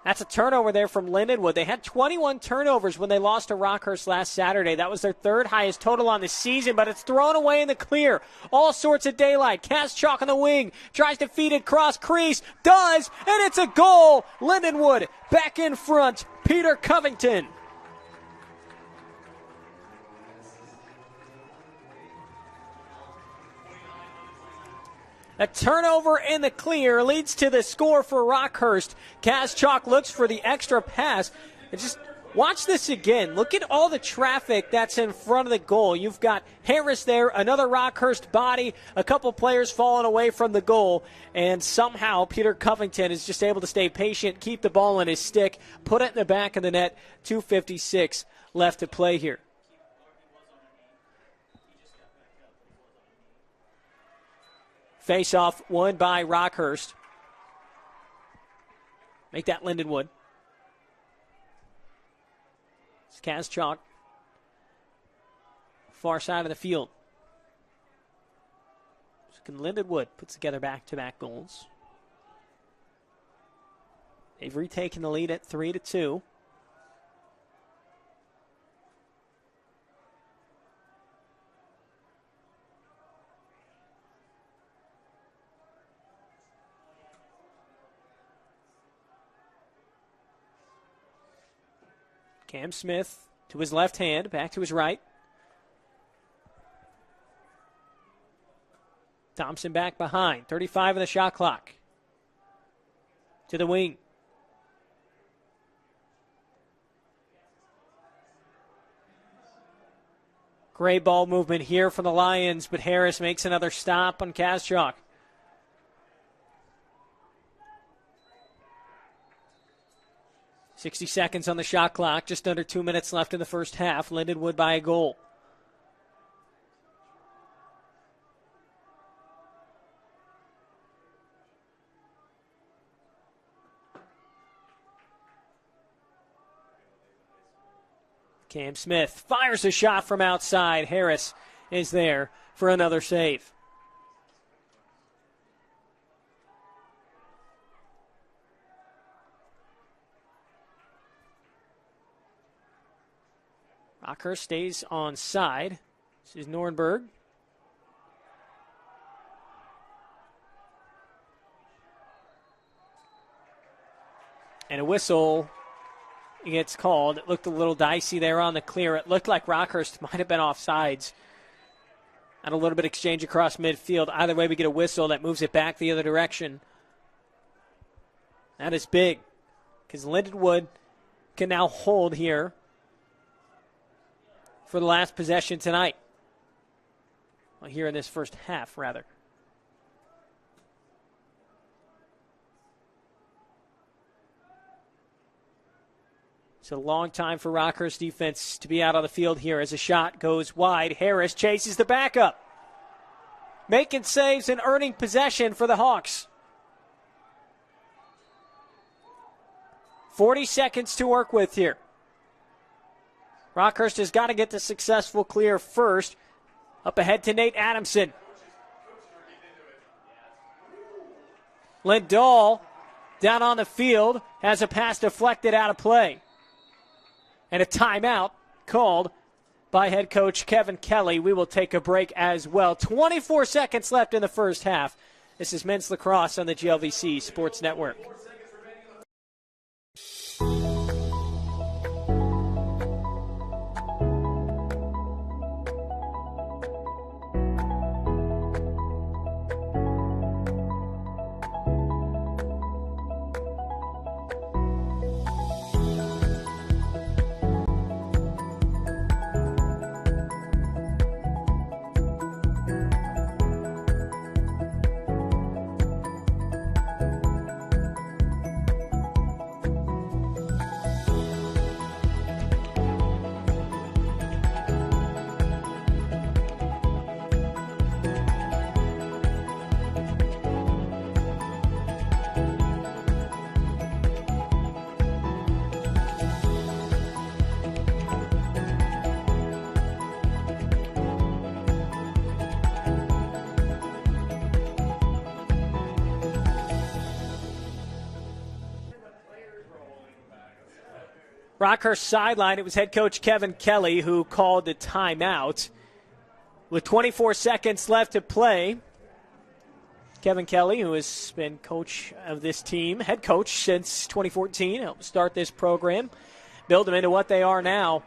That's a turnover there from Lindenwood. They had 21 turnovers when they lost to Rockhurst last Saturday. That was their third highest total on the season, but it's thrown away in the clear. All sorts of daylight. Cass Chalk on the wing. Tries to feed it cross crease. Does, and it's a goal. Lindenwood back in front. Peter Covington. A turnover in the clear leads to the score for Rockhurst. Cass Chalk looks for the extra pass. And just watch this again. Look at all the traffic that's in front of the goal. You've got Harris there, another Rockhurst body, a couple players falling away from the goal, and somehow Peter Covington is just able to stay patient, keep the ball in his stick, put it in the back of the net. 2:56 left to play here. Face-off won by Rockhurst. Make that Lindenwood. It's Cass Chalk. Far side of the field. Lindenwood puts together back-to-back goals. They've retaken the lead at 3-2. Cam Smith to his left hand, back to his right. Thompson back behind, 35 on the shot clock. To the wing. Great ball movement here from the Lions, but Harris makes another stop on Cass Chalk. .60 seconds on the shot clock, just under 2 minutes left in the first half. Lindenwood by a goal. Cam Smith fires a shot from outside. Harris is there for another save. Rockhurst stays on side. This is Nornberg. And a whistle gets called. It looked a little dicey there on the clear. It looked like Rockhurst might have been offsides. And a little bit of exchange across midfield. Either way, we get a whistle that moves it back the other direction. That is big, because Lindenwood can now hold here for the last possession tonight. Well, here in this first half, rather. It's a long time for Rockhurst defense to be out on the field here as a shot goes wide. Harris chases the backup, making saves and earning possession for the Hawks. 40 seconds to work with here. Rockhurst has got to get the successful clear first. Up ahead to Nate Adamson. Lindahl down on the field has a pass deflected out of play. And a timeout called by head coach Kevin Kelly. We will take a break as well. 24 seconds left in the first half. This is men's lacrosse on the GLVC Sports Network. Rockhurst sideline, it was head coach Kevin Kelly who called the timeout. With 24 seconds left to play, Kevin Kelly, who has been coach of this team, head coach since 2014, helped start this program, build them into what they are now.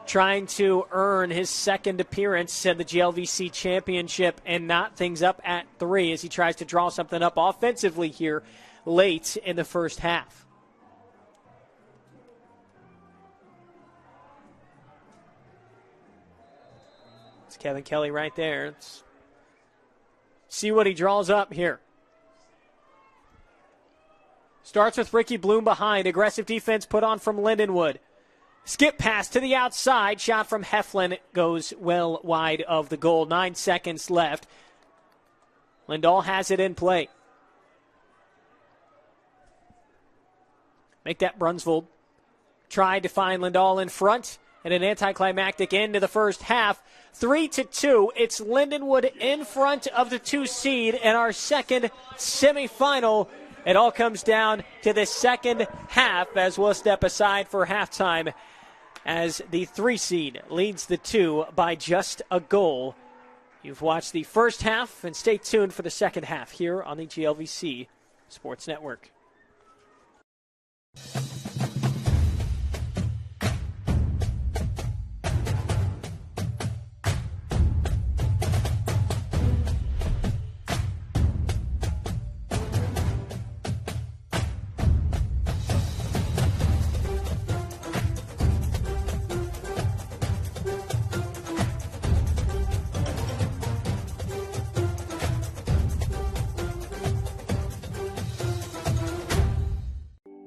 Trying to earn his second appearance at the GLVC championship and knot things up at 3 as he tries to draw something up offensively here late in the first half. It's Kevin Kelly right there. Let's see what he draws up here. Starts with Ricky Bloom behind. Aggressive defense put on from Lindenwood. Skip pass to the outside. Shot from Heflin goes well wide of the goal. 9 seconds left. Lindahl has it in play. Make that Brunsvold. Tried to find Lindahl in front. And an anticlimactic end to the first half. 3-2. It's Lindenwood in front of the 2 seed in our second semifinal. It all comes down to the second half as we'll step aside for halftime as the 3 seed leads the 2 by just a goal. You've watched the first half, and stay tuned for the second half here on the GLVC Sports Network.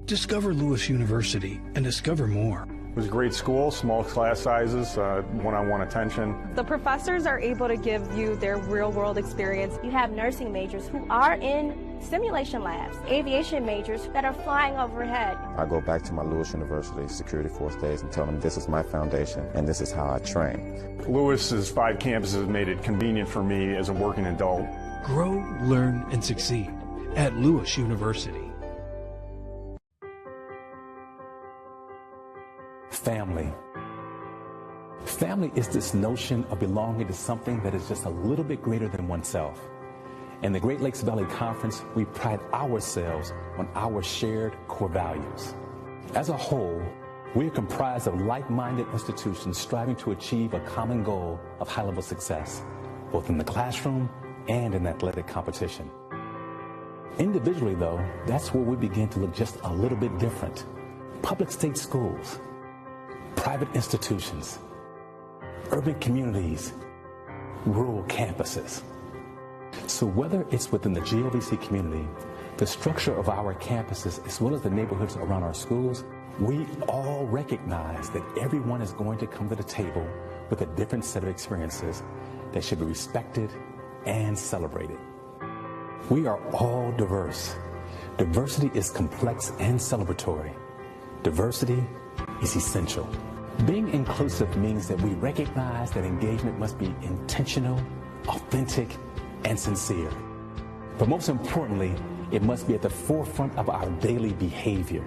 Discover Lewis University and discover more. It was a great school, small class sizes, one-on-one attention. The professors are able to give you their real-world experience. You have nursing majors who are in simulation labs, aviation majors that are flying overhead. I go back to my Lewis University security force days and tell them this is my foundation and this is how I train. Lewis's 5 campuses have made it convenient for me as a working adult. Grow, learn, and succeed at Lewis University. Family. Family is this notion of belonging to something that is just a little bit greater than oneself. In the Great Lakes Valley Conference, we pride ourselves on our shared core values. As a whole, we are comprised of like-minded institutions striving to achieve a common goal of high-level success, both in the classroom and in athletic competition. Individually, though, that's where we begin to look just a little bit different. Public state schools, private institutions, urban communities, rural campuses. So whether it's within the GLVC community, the structure of our campuses, as well as the neighborhoods around our schools, we all recognize that everyone is going to come to the table with a different set of experiences that should be respected and celebrated. We are all diverse. Diversity is complex and celebratory. Diversity is essential. Being inclusive means that we recognize that engagement must be intentional, authentic, and sincere. But most importantly, it must be at the forefront of our daily behavior.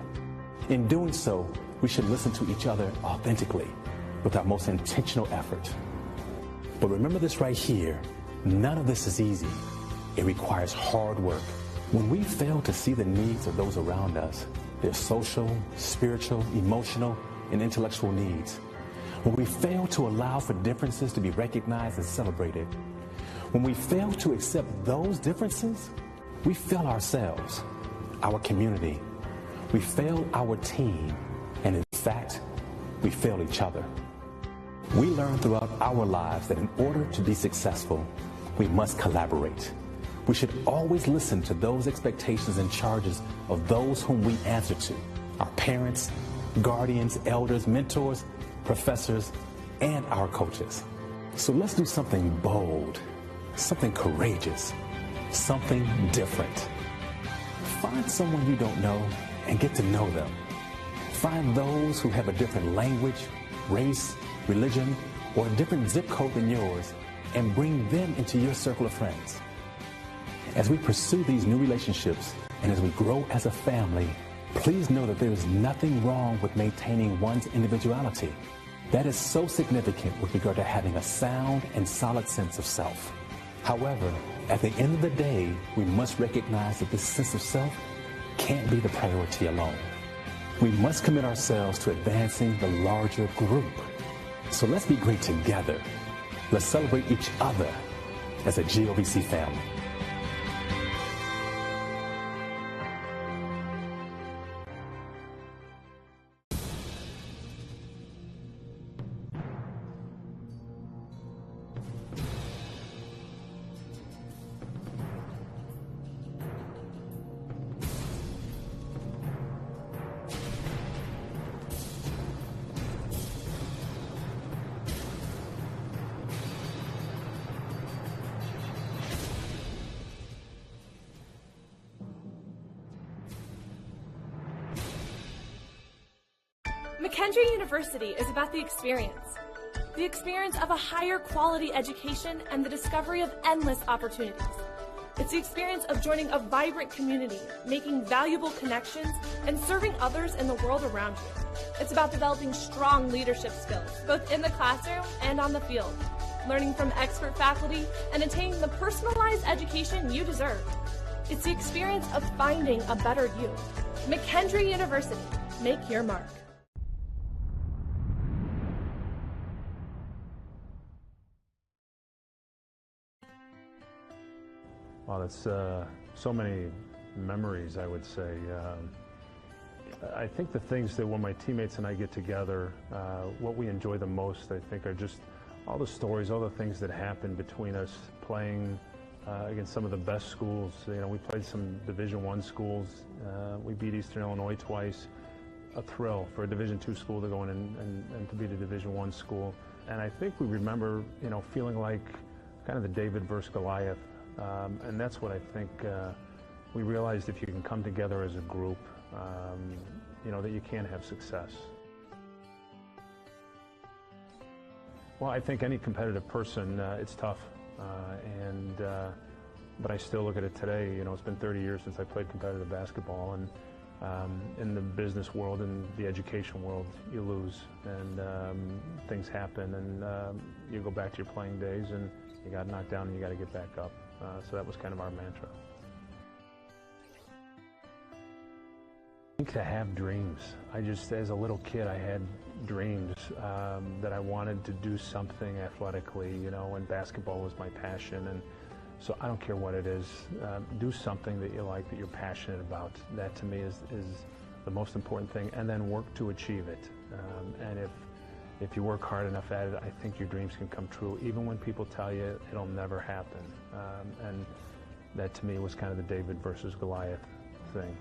In doing so, we should listen to each other authentically with our most intentional effort. But remember this right here, none of this is easy. It requires hard work. When we fail to see the needs of those around us, their social, spiritual, emotional, and intellectual needs, when we fail to allow for differences to be recognized and celebrated, when we fail to accept those differences, we fail ourselves, our community, we fail our team, and in fact, we fail each other. We learn throughout our lives that in order to be successful, we must collaborate. We should always listen to those expectations and charges of those whom we answer to, our parents, guardians, elders, mentors, professors, and our coaches. So let's do something bold, something courageous, something different. Find someone you don't know and get to know them. Find those who have a different language, race, religion, or a different zip code than yours and bring them into your circle of friends. As we pursue these new relationships and as we grow as a family, Please know that there is nothing wrong with maintaining one's individuality. That is so significant with regard to having a sound and solid sense of self. However, at the end of the day, we must recognize that this sense of self can't be the priority alone. We must commit ourselves to advancing the larger group. So let's be great together. Let's celebrate each other as a GLVC family. McKendree University is about the experience of a higher quality education and the discovery of endless opportunities. It's the experience of joining a vibrant community, making valuable connections, and serving others in the world around you. It's about developing strong leadership skills, both in the classroom and on the field, learning from expert faculty, and attaining the personalized education you deserve. It's the experience of finding a better you. McKendree University, make your mark. Wow, that's so many memories, I would say. I think the things that when my teammates and I get together, what we enjoy the most, I think, are just all the stories, all the things that happen between us playing against some of the best schools. You know, we played some Division I schools. We beat Eastern Illinois twice. A thrill for a Division II school to go in and to beat a Division I school. And I think we remember, you know, feeling like kind of the David versus Goliath. And that's what I think we realized, if you can come together as a group, you know, that you can have success. Well, I think any competitive person, it's tough. But I still look at it today. You know, it's been 30 years since I played competitive basketball, and in the business world and the education world, you lose, and things happen, and you go back to your playing days, and you got knocked down, and you got to get back up. So that was kind of our mantra. I think to have dreams. I just, as a little kid, I had dreams that I wanted to do something athletically, you know, and basketball was my passion. And so I don't care what it is. Do something that you like, that you're passionate about. That to me is the most important thing. And then work to achieve it. And if you work hard enough at it, I think your dreams can come true, even when people tell you it'll never happen. And that to me was kind of the David versus Goliath thing.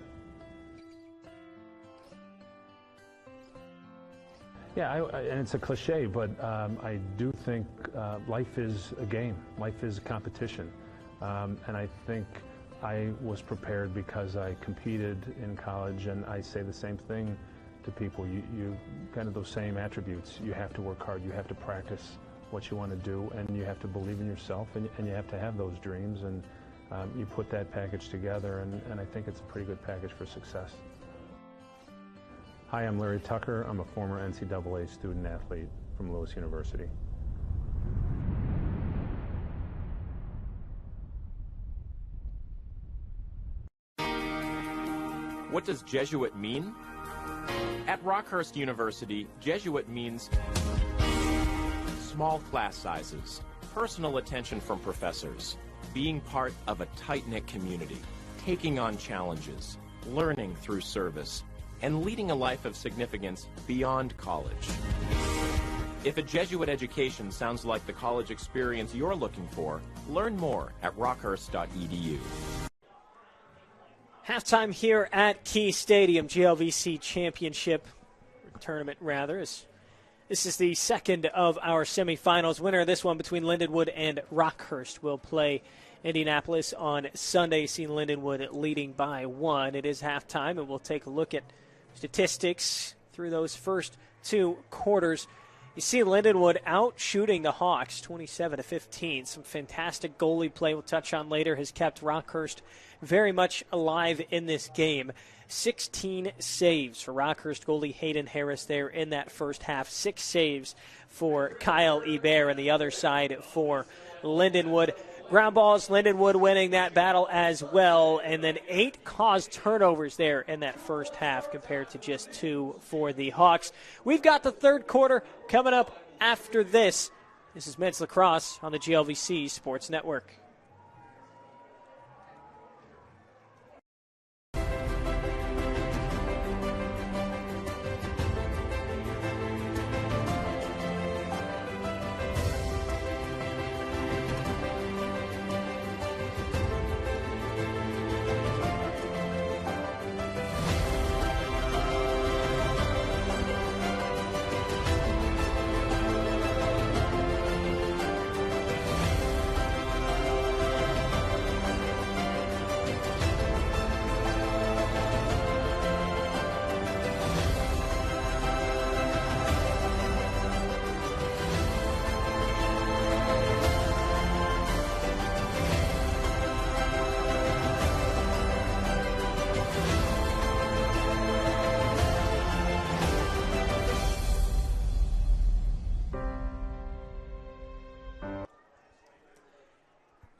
Yeah, and it's a cliche, but I do think life is a game. Life is a competition. And I think I was prepared because I competed in college, and I say the same thing to people. You kind of those same attributes. You have to work hard. You have to practice what you want to do, and you have to believe in yourself, and you have to have those dreams. And you put that package together, and I think it's a pretty good package for success. Hi, I'm Larry Tucker. I'm a former NCAA student athlete from Lewis University. What does Jesuit mean? At Rockhurst University, Jesuit means small class sizes, personal attention from professors, being part of a tight-knit community, taking on challenges, learning through service, and leading a life of significance beyond college. If a Jesuit education sounds like the college experience you're looking for, learn more at rockhurst.edu. Halftime here at Key Stadium, GLVC Championship Tournament, rather. This is the second of our semifinals. Winner of this one between Lindenwood and Rockhurst will play Indianapolis on Sunday, seeing Lindenwood leading by 1. It is halftime, and we'll take a look at statistics through those first two quarters. You see Lindenwood out shooting the Hawks 27-15. Some fantastic goalie play we'll touch on later has kept Rockhurst very much alive in this game. 16 saves for Rockhurst goalie Hayden Harris there in that first half. 6 saves for Kyle Hebert on the other side for Lindenwood. Ground balls, Lindenwood winning that battle as well, and then 8 caused turnovers there in that first half compared to just 2 for the Hawks. We've got the third quarter coming up after this. This is Men's Lacrosse on the GLVC Sports Network.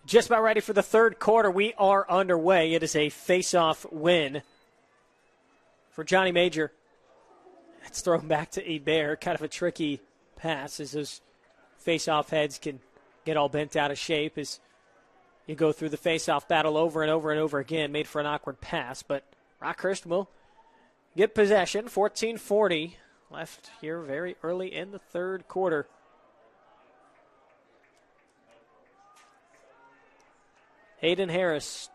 Just about ready for the third quarter. We are underway. It is a face-off win for Johnny Major. It's thrown back to Hebert. Kind of a tricky pass as those face-off heads can get all bent out of shape as you go through the face-off battle over and over and over again. Made for an awkward pass, but Rockhurst will get possession. 14:40 left here very early in the third quarter. Hayden Harris,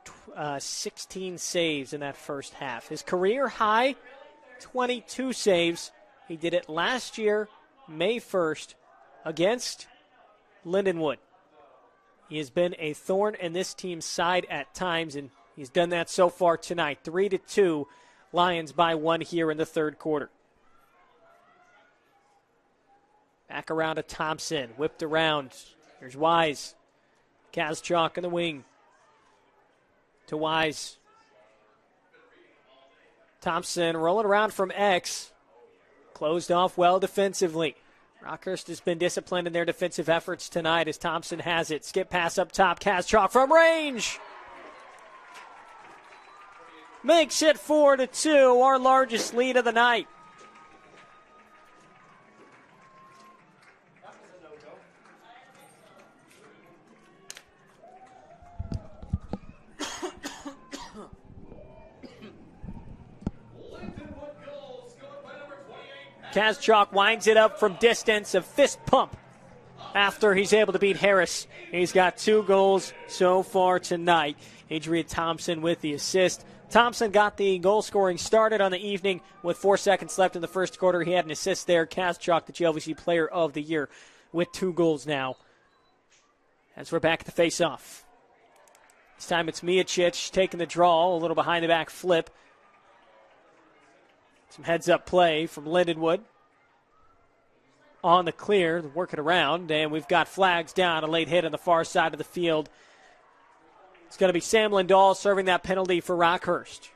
16 saves in that first half. His career high, 22 saves. He did it last year, May 1st, against Lindenwood. He has been a thorn in this team's side at times, and he's done that so far tonight. 3-2, Lions by 1 here in the third quarter. Back around to Thompson, whipped around. Here's Wise. Kazchuk in the wing. To Wise. Thompson rolling around from X. Closed off well defensively. Rockhurst has been disciplined in their defensive efforts tonight as Thompson has it. Skip pass up top. Kazchuk from range. Makes it 4-2, our largest lead of the night. Kazchuk winds it up from distance, a fist pump after he's able to beat Harris. He's got 2 goals so far tonight. Adrian Thompson with the assist. Thompson got the goal scoring started on the evening with 4 seconds left in the first quarter. He had an assist there. Kazchuk, the GLVC Player of the Year, with 2 goals now. As we're back at the face-off. This time it's Miocic taking the draw, a little behind the back flip. Some heads-up play from Lindenwood. On the clear, working around, and we've got flags down, a late hit on the far side of the field. It's going to be Sam Lindahl serving that penalty for Rockhurst.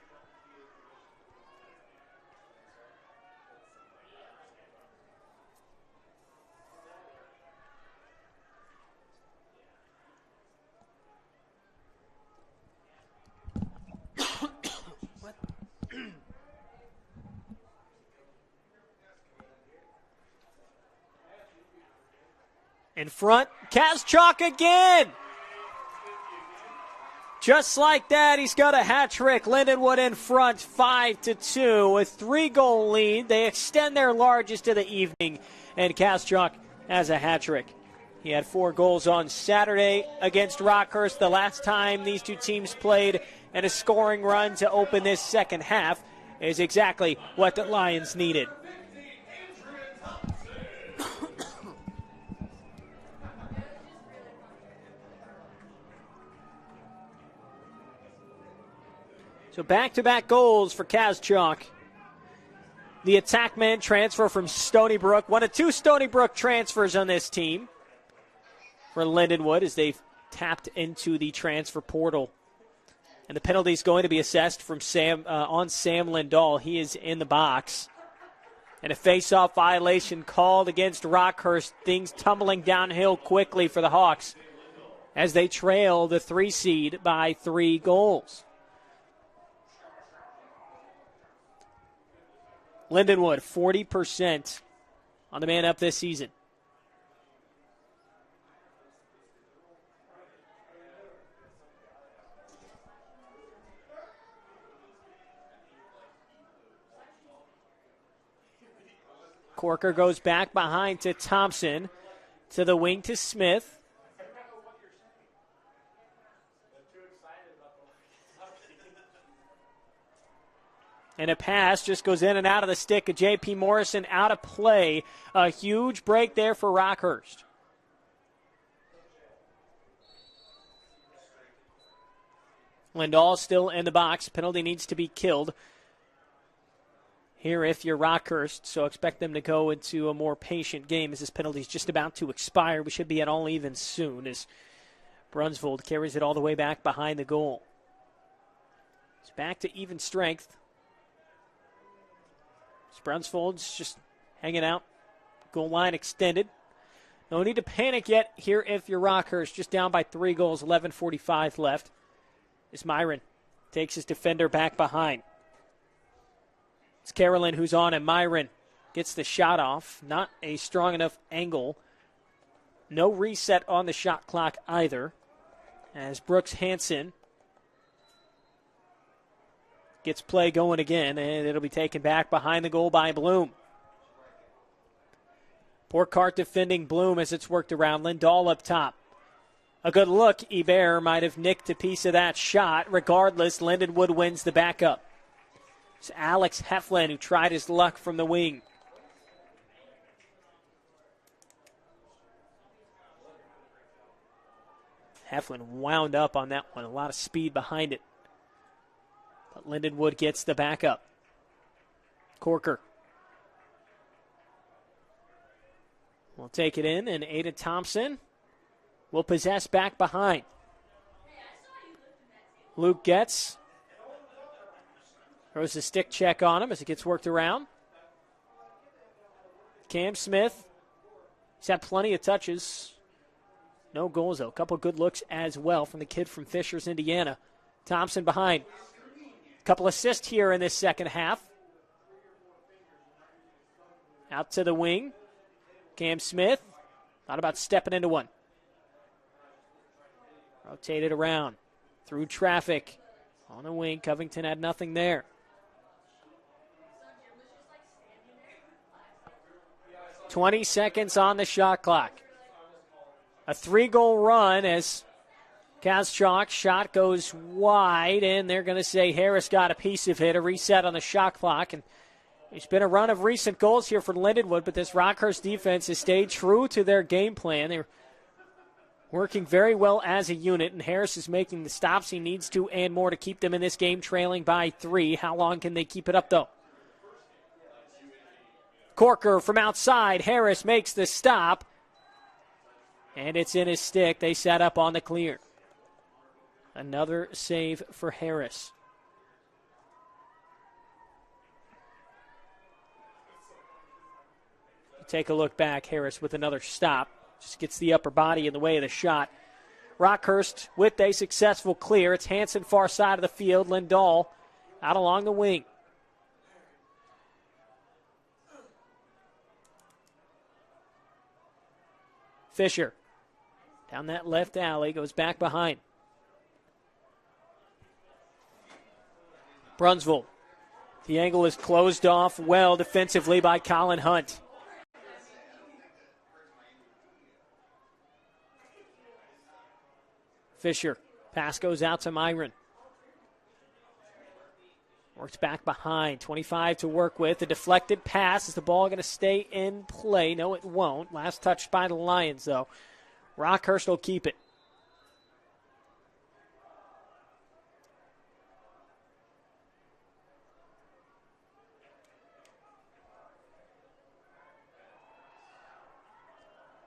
In front, Kazchuk again. Just like that, he's got a hat trick. Lindenwood in front, 5-2, a 3-goal lead. They extend their largest of the evening, and Kazchuk has a hat trick. He had 4 goals on Saturday against Rockhurst, the last time these two teams played, and a scoring run to open this second half is exactly what the Lions needed. So back-to-back goals for Kazchuk. The attackman transfer from Stony Brook. One of 2 Stony Brook transfers on this team for Lindenwood as they've tapped into the transfer portal. And the penalty is going to be assessed from Sam Lindahl. He is in the box. And a face-off violation called against Rockhurst. Things tumbling downhill quickly for the Hawks as they trail the 3 seed by 3 goals. Lindenwood, 40% on the man up this season. Corker goes back behind to Thompson. To the wing to Smith. And a pass just goes in and out of the stick of J.P. Morrison, out of play. A huge break there for Rockhurst. Lindahl still in the box. Penalty needs to be killed here if you're Rockhurst, so expect them to go into a more patient game as this penalty is just about to expire. We should be at all even soon as Brunsvold carries it all the way back behind the goal. It's back to even strength. Brunsvold's just hanging out. Goal line extended. No need to panic yet here if you're Rockhurst. Just down by 3 goals, 11:45 left. As Myron takes his defender back behind. It's Carolyn who's on, and Myron gets the shot off. Not a strong enough angle. No reset on the shot clock either. As Brooks Hansen gets play going again, and it'll be taken back behind the goal by Bloom. Porkart defending Bloom as it's worked around. Lindahl up top. A good look. Hebert might have nicked a piece of that shot. Regardless, Lindenwood wins the backup. It's Alex Heflin who tried his luck from the wing. Heflin wound up on that one. A lot of speed behind it. But Lindenwood gets the backup. Corker will take it in, and Ada Thompson will possess back behind. Luke Getz throws a stick check on him as it gets worked around. Cam Smith, he's had plenty of touches. No goals, though. A couple good looks as well from the kid from Fishers, Indiana. Thompson behind. Couple assists here in this second half. Out to the wing. Cam Smith. Thought about stepping into one. Rotated around. Through traffic. On the wing. Covington had nothing there. .20 seconds on the shot clock. A 3-goal run as Kazchuk's shot goes wide, and they're going to say Harris got a piece of it, a reset on the shot clock. And it's been a run of recent goals here for Lindenwood, but this Rockhurst defense has stayed true to their game plan. They're working very well as a unit, and Harris is making the stops he needs to and more to keep them in this game trailing by 3. How long can they keep it up, though? Corker from outside. Harris makes the stop. And it's in his stick. They set up on the clear. Another save for Harris. Take a look back. Harris with another stop. Just gets the upper body in the way of the shot. Rockhurst with a successful clear. It's Hansen far side of the field. Lindahl out along the wing. Fisher down that left alley, goes back behind. Brunsvold. The angle is closed off well defensively by Colin Hunt. Fisher. Pass goes out to Myron. Works back behind. 25 to work with. The deflected pass. Is the ball going to stay in play? No, it won't. Last touch by the Lions, though. Rockhurst will keep it.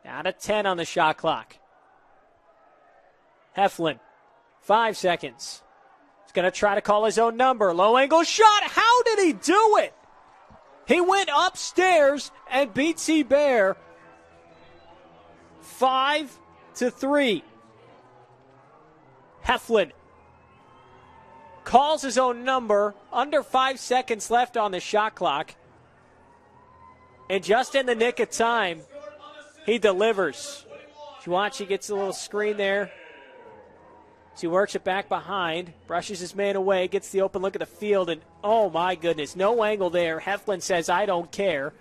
Out of 10 on the shot clock. Heflin, 5 seconds. He's going to try to call his own number. Low angle shot. How did he do it? He went upstairs and beat Bear 5-3. Heflin calls his own number. Under 5 seconds left on the shot clock. And just in the nick of time, he delivers. If you watch, he gets a little screen there. So he works it back behind, brushes his man away, gets the open look at the field, and oh my goodness, no angle there. Heflin says, I don't care.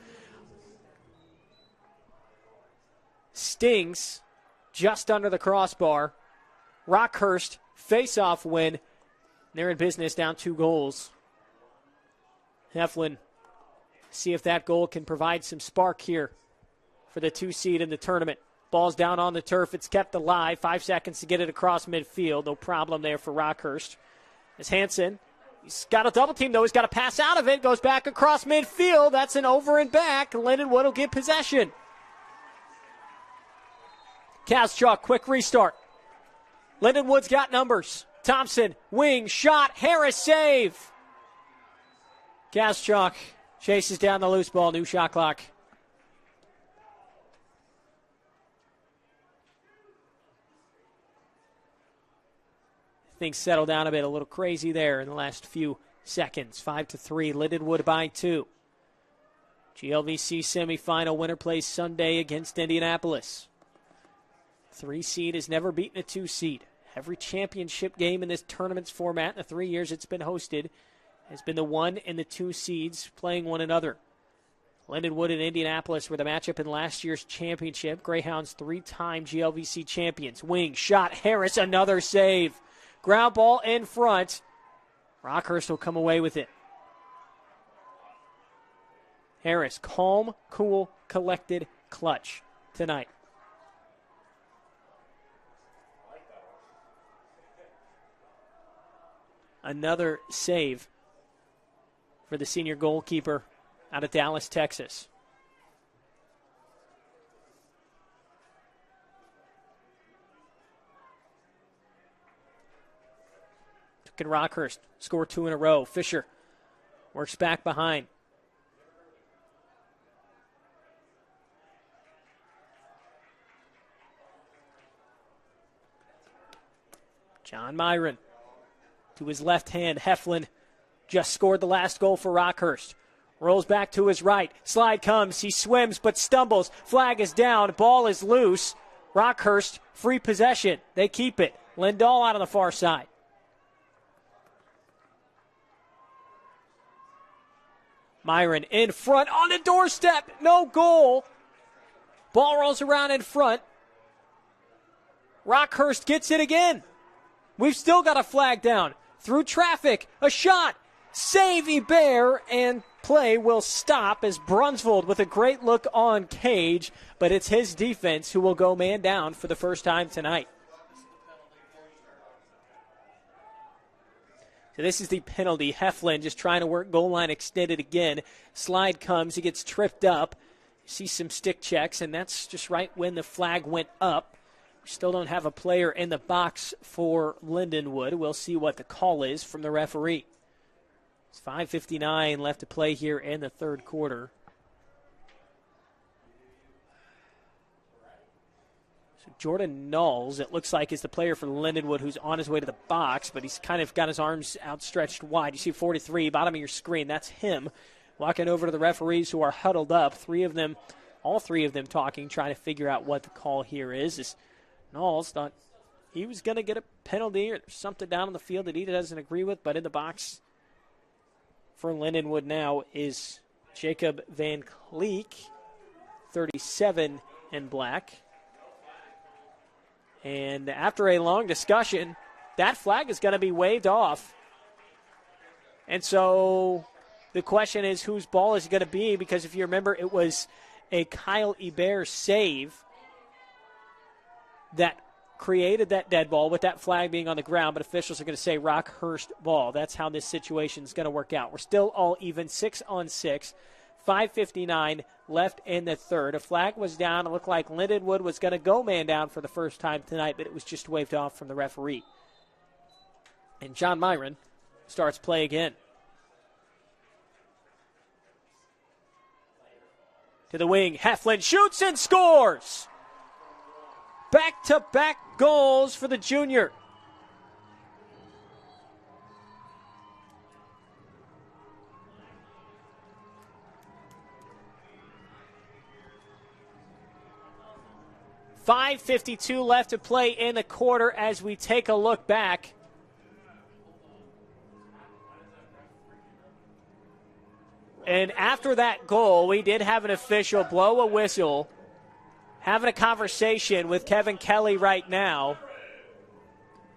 Stings just under the crossbar. Rockhurst face-off win. They're in business, down 2 goals. Heflin, see if that goal can provide some spark here for the 2 seed in the tournament. Ball's down on the turf. It's kept alive. 5 seconds to get it across midfield. No problem there for Rockhurst. As Hansen, he's got a double team, though. He's got to pass out of it. Goes back across midfield. That's an over and back. Lindenwood will get possession. Kazchuk, quick restart. Lindenwood's got numbers. Thompson, wing, shot, Harris, save. Kazchuk chases down the loose ball. New shot clock. Things settle down a bit, a little crazy there in the last few seconds. 5-3, Lindenwood by 2. GLVC semifinal winner plays Sunday against Indianapolis. 3 seed has never beaten a 2 seed. Every championship game in this tournament's format in the 3 years it's been hosted has been the 1 and the 2 seeds playing one another. Lindenwood and Indianapolis were the matchup in last year's championship. Greyhounds 3-time GLVC champions. Wing, shot, Harris, another save. Ground ball in front. Rockhurst will come away with it. Harris, calm, cool, collected, clutch tonight. Another save for the senior goalkeeper out of Dallas, Texas. Can Rockhurst score 2 in a row? Fisher works back behind. John Myron to his left hand. Heflin just scored the last goal for Rockhurst. Rolls back to his right. Slide comes. He swims but stumbles. Flag is down. Ball is loose. Rockhurst free possession. They keep it. Lindahl out on the far side. Myron in front on the doorstep. No goal. Ball rolls around in front. Rockhurst gets it again. We've still got a flag down. Through traffic. A shot. Save Bear, and play will stop as Brunsvold with a great look on Cage, but it's his defense who will go man down for the first time tonight. So this is the penalty. Heflin just trying to work goal line extended again. Slide comes. He gets tripped up. See some stick checks, and that's just right when the flag went up. We still don't have a player in the box for Lindenwood. We'll see what the call is from the referee. It's 5:59 left to play here in the third quarter. Jordan Knowles, it looks like, is the player for Lindenwood who's on his way to the box, but he's kind of got his arms outstretched wide. You see 43, bottom of your screen. That's him walking over to the referees who are huddled up. All three of them talking, trying to figure out what the call here is. As Knowles thought he was going to get a penalty or something down on the field that he doesn't agree with, but in the box for Lindenwood now is Jacob Van Cleek, 37 in black. And after a long discussion, that flag is going to be waved off. And so the question is, whose ball is it going to be? Because if you remember, it was a Kyle Hebert save that created that dead ball with that flag being on the ground, but officials are going to say Rockhurst ball. That's how this situation is going to work out. We're still all even, 6-on-6. 5:59 left in the third. A flag was down. It looked like Lindenwood was going to go man down for the first time tonight, but it was just waved off from the referee. And John Myron starts play again. To the wing, Heflin shoots and scores! Back-to-back goals for the junior. .552 left to play in the quarter as we take a look back. And after that goal, we did have an official blow a whistle, having a conversation with Kevin Kelly right now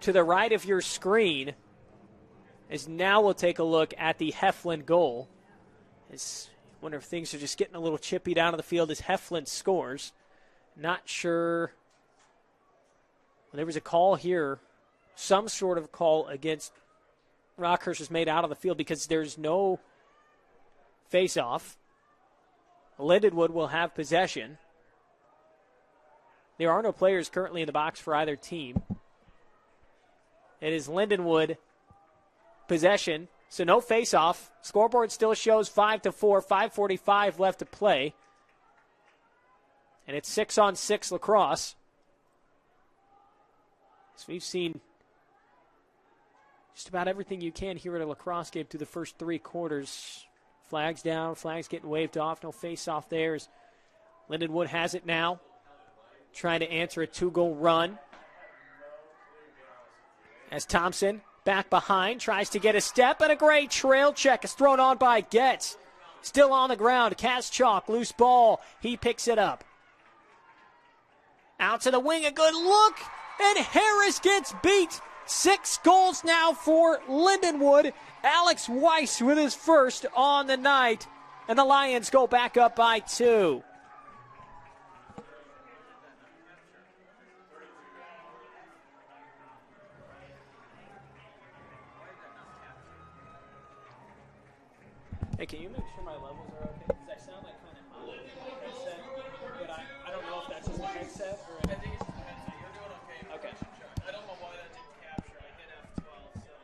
to the right of your screen. As now we'll take a look at the Heflin goal. I wonder if things are just getting a little chippy down on the field as Heflin scores. Not sure. There was a call here. Some sort of call against Rockhurst was made out on the field because there's no face-off. Lindenwood will have possession. There are no players currently in the box for either team. It is Lindenwood possession, so no face-off. Scoreboard still shows 5-4, 5:45 left to play. And it's 6-on-6 lacrosse. So we've seen just about everything you can here at a lacrosse game through the first three quarters. Flags down, flags getting waved off, no face-off there. Lindenwood has it now, trying to answer a two-goal run. As Thompson back behind, tries to get a step, and a great trail check is thrown on by Getz. Still on the ground, Kaschuk, loose ball, he picks it up. Out to the wing, a good look, and Harris gets beat. 6 goals now for Lindenwood. Alex Weiss with his first on the night, and the Lions go back up by 2. Hey, can you make sure my levels are okay? Because I sound like kind of hot on the headset, but I don't know if that's just the headset or... I think it's just the headset. You're doing okay. Okay. I don't know why that didn't capture. I hit F12, so...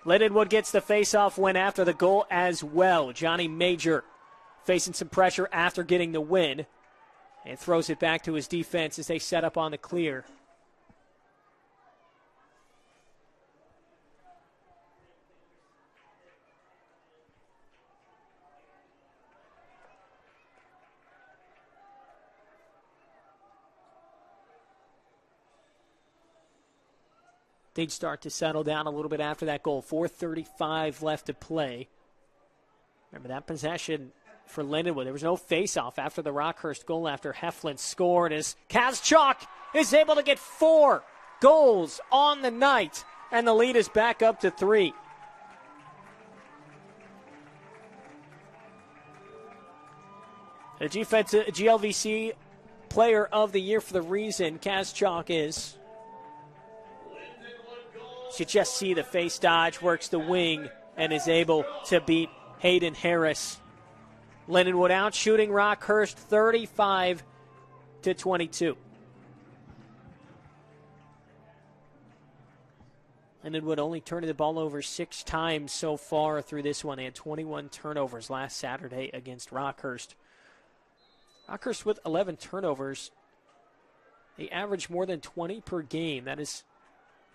Lindenwood gets the face-off win after the goal as well. Johnny Major facing some pressure after getting the win and throws it back to his defense as they set up on the clear. They'd start to settle down a little bit after that goal. 4:35 left to play. Remember that possession for Lindenwood. There was no face-off after the Rockhurst goal after Heflin scored as Kaschuk is able to get 4 goals on the night, and the lead is back up to 3. The GLVC player of the year for the reason Kaschuk is. You just see the face dodge, works the wing, and is able to beat Hayden Harris. Lindenwood out shooting Rockhurst 35-22. Lindenwood only turning the ball over 6 times so far through this one. They had 21 turnovers last Saturday against Rockhurst. Rockhurst with 11 turnovers. They average more than 20 per game. That is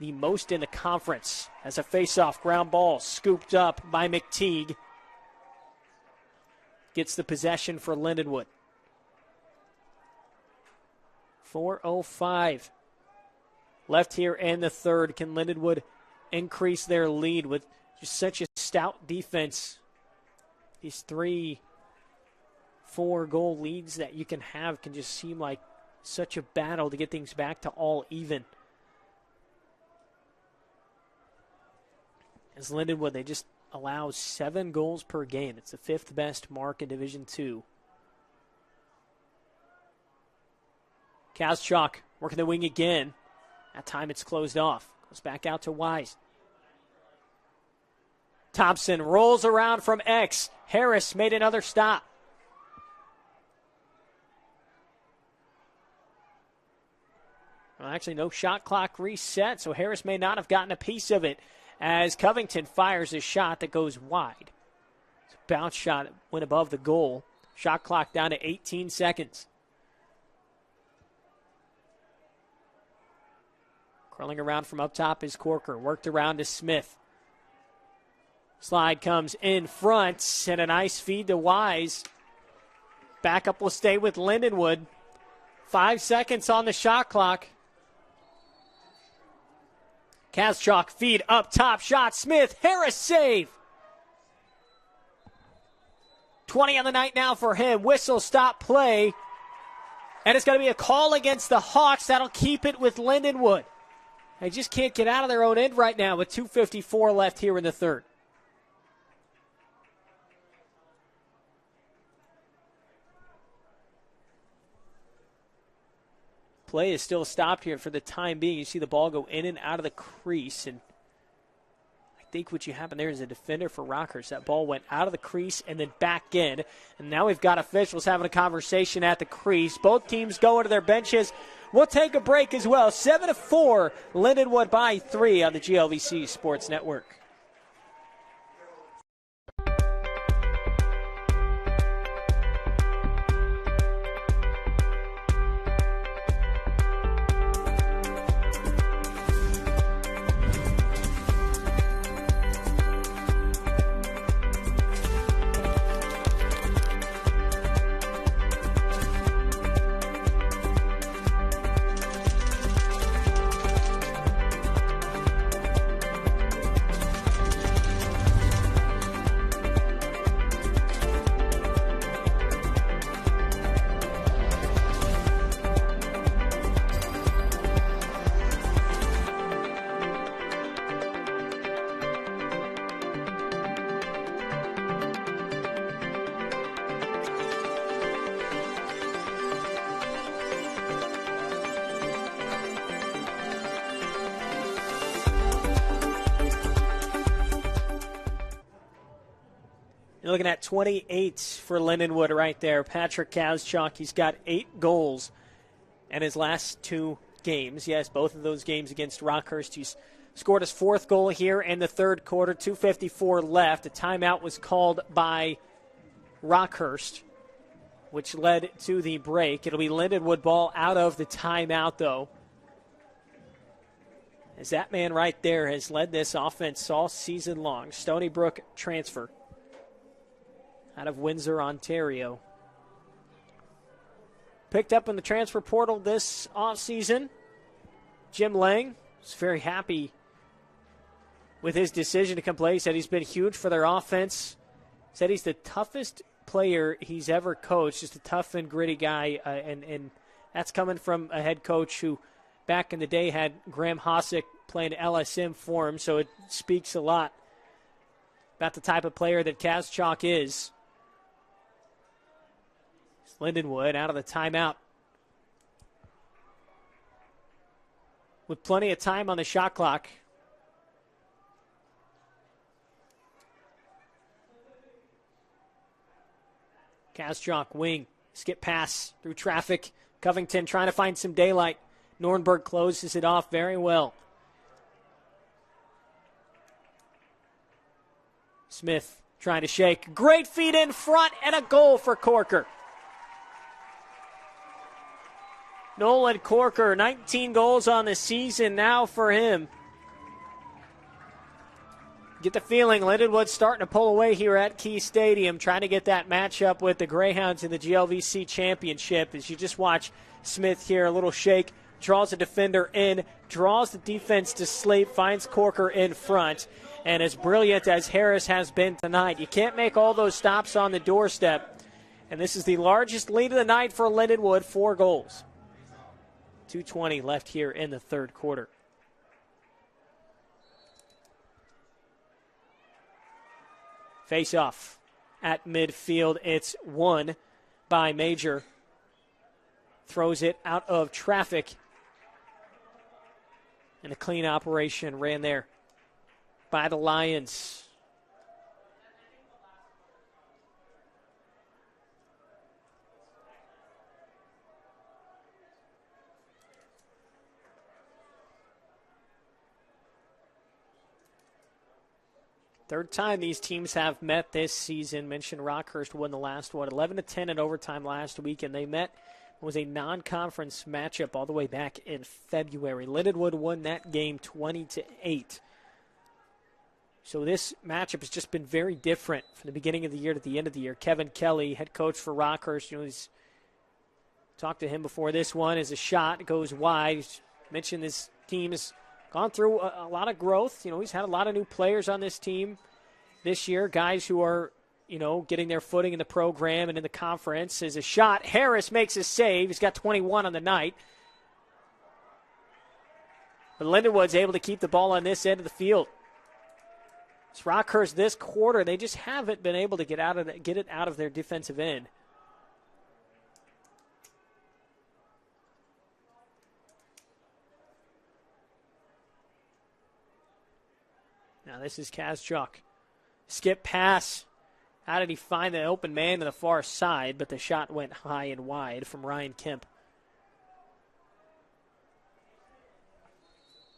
the most in the conference. As a face-off, ground ball scooped up by McTeague. Gets the possession for Lindenwood. 4:05 left here in the third. Can Lindenwood increase their lead with just such a stout defense? These 3-4 goal leads that you can have can just seem like such a battle to get things back to all even. As Lindenwood, they just allow 7 goals per game. It's the 5th best mark in Division II. Kaschuk working the wing again. That time it's closed off. Goes back out to Wise. Thompson rolls around from X. Harris made another stop. Well, actually, no shot clock reset, so Harris may not have gotten a piece of it as Covington fires a shot that goes wide. It's a bounce shot, went above the goal. Shot clock down to 18 seconds. Curling around from up top is Corker. Worked around to Smith. Slide comes in front, and a nice feed to Wise. Backup will stay with Lindenwood. 5 seconds on the shot clock. Kazchuk feed up top, shot, Smith, Harris save. 20 on the night now for him. Whistle, stop play. And it's going to be a call against the Hawks. That'll keep it with Lindenwood. They just can't get out of their own end right now with 2:54 left here in the third. Play is still stopped here for the time being. You see the ball go in and out of the crease. And I think what you happened there is a defender for Rockhurst. That ball went out of the crease and then back in. And now we've got officials having a conversation at the crease. Both teams go into their benches. We'll take a break as well. 7-4, Lindenwood by 3 on the GLVC Sports Network. You're looking at 28 for Lindenwood right there. Patrick Kazchuk, he's got 8 goals in his last 2 games. Yes, both of those games against Rockhurst. He's scored his 4th goal here in the third quarter. 2:54 left. A timeout was called by Rockhurst, which led to the break. It'll be Lindenwood ball out of the timeout, though, as that man right there has led this offense all season long. Stony Brook transfer out of Windsor, Ontario. Picked up in the transfer portal this offseason. Jim Lang was very happy with his decision to come play. He said he's been huge for their offense. Said he's the toughest player he's ever coached, just a tough and gritty guy. And that's coming from a head coach who back in the day had Graham Hossack playing LSM for him. So it speaks a lot about the type of player that Kazchuk is. Lindenwood out of the timeout with plenty of time on the shot clock. Kazchuk wing, skip pass through traffic. Covington trying to find some daylight. Nornberg closes it off very well. Smith trying to shake. Great feed in front and a goal for Corker. Nolan Corker, 19 goals on the season now for him. Get the feeling Lindenwood's starting to pull away here at Key Stadium, trying to get that matchup with the Greyhounds in the GLVC Championship. As you just watch Smith here, a little shake, draws a defender in, draws the defense to sleep, finds Corker in front. And as brilliant as Harris has been tonight, you can't make all those stops on the doorstep. And this is the largest lead of the night for Lindenwood, 4 goals. 2:20 left here in the third quarter. Face off at midfield. It's won by Major. Throws it out of traffic. And a clean operation ran there by the Lions. Third time these teams have met this season. Mentioned Rockhurst won the last one, 11-10 in overtime last week, and they met. It was a non-conference matchup all the way back in February. Lindenwood won that game 20-8. So this matchup has just been very different from the beginning of the year to the end of the year. Kevin Kelly, head coach for Rockhurst, he's talked to him before this one. As a shot goes wide, he's mentioned this team has gone through a lot of growth. He's had a lot of new players on this team this year, guys who are, getting their footing in the program and in the conference. As a shot, Harris makes a save. He's got 21 on the night. But Lindenwood's able to keep the ball on this end of the field. It's Rockhurst this quarter. They just haven't been able to get it out of their defensive end. Now this is Kazchuk. Skip pass. How did he find the open man to the far side? But the shot went high and wide from Ryan Kemp.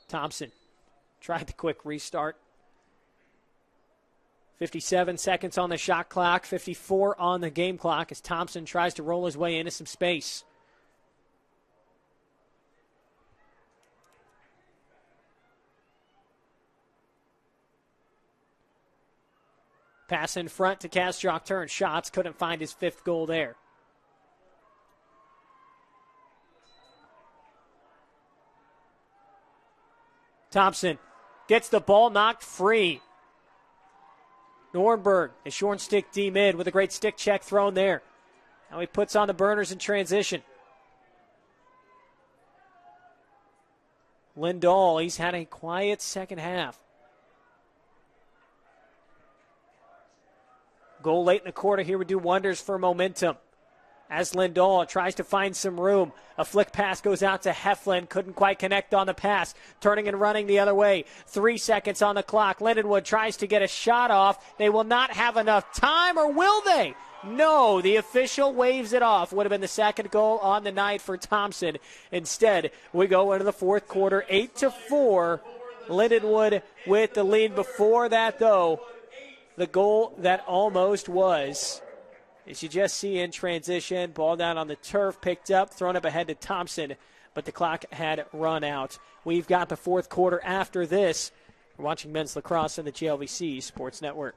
Thompson tried the quick restart. 57 seconds on the shot clock, 54 on the game clock as Thompson tries to roll his way into some space. Pass in front to Kazchuk, turn shots, couldn't find his fifth goal there. Thompson gets the ball knocked free. Nornberg, a short stick D-mid with a great stick check thrown there. Now he puts on the burners in transition. Lindahl, he's had a quiet second half. Goal late in the quarter here would do wonders for momentum. As Lindahl tries to find some room. A flick pass goes out to Heflin. Couldn't quite connect on the pass. Turning and running the other way. 3 seconds on the clock. Lindenwood tries to get a shot off. They will not have enough time, or will they? No, the official waves it off. Would have been the second goal on the night for Thompson. Instead, we go into the fourth quarter, 8-4. Lindenwood with the lead. Before that, though, the goal that almost was, as you just see in transition, ball down on the turf, picked up, thrown up ahead to Thompson, but the clock had run out. We've got the fourth quarter after this. We're watching men's lacrosse on the GLVC Sports Network.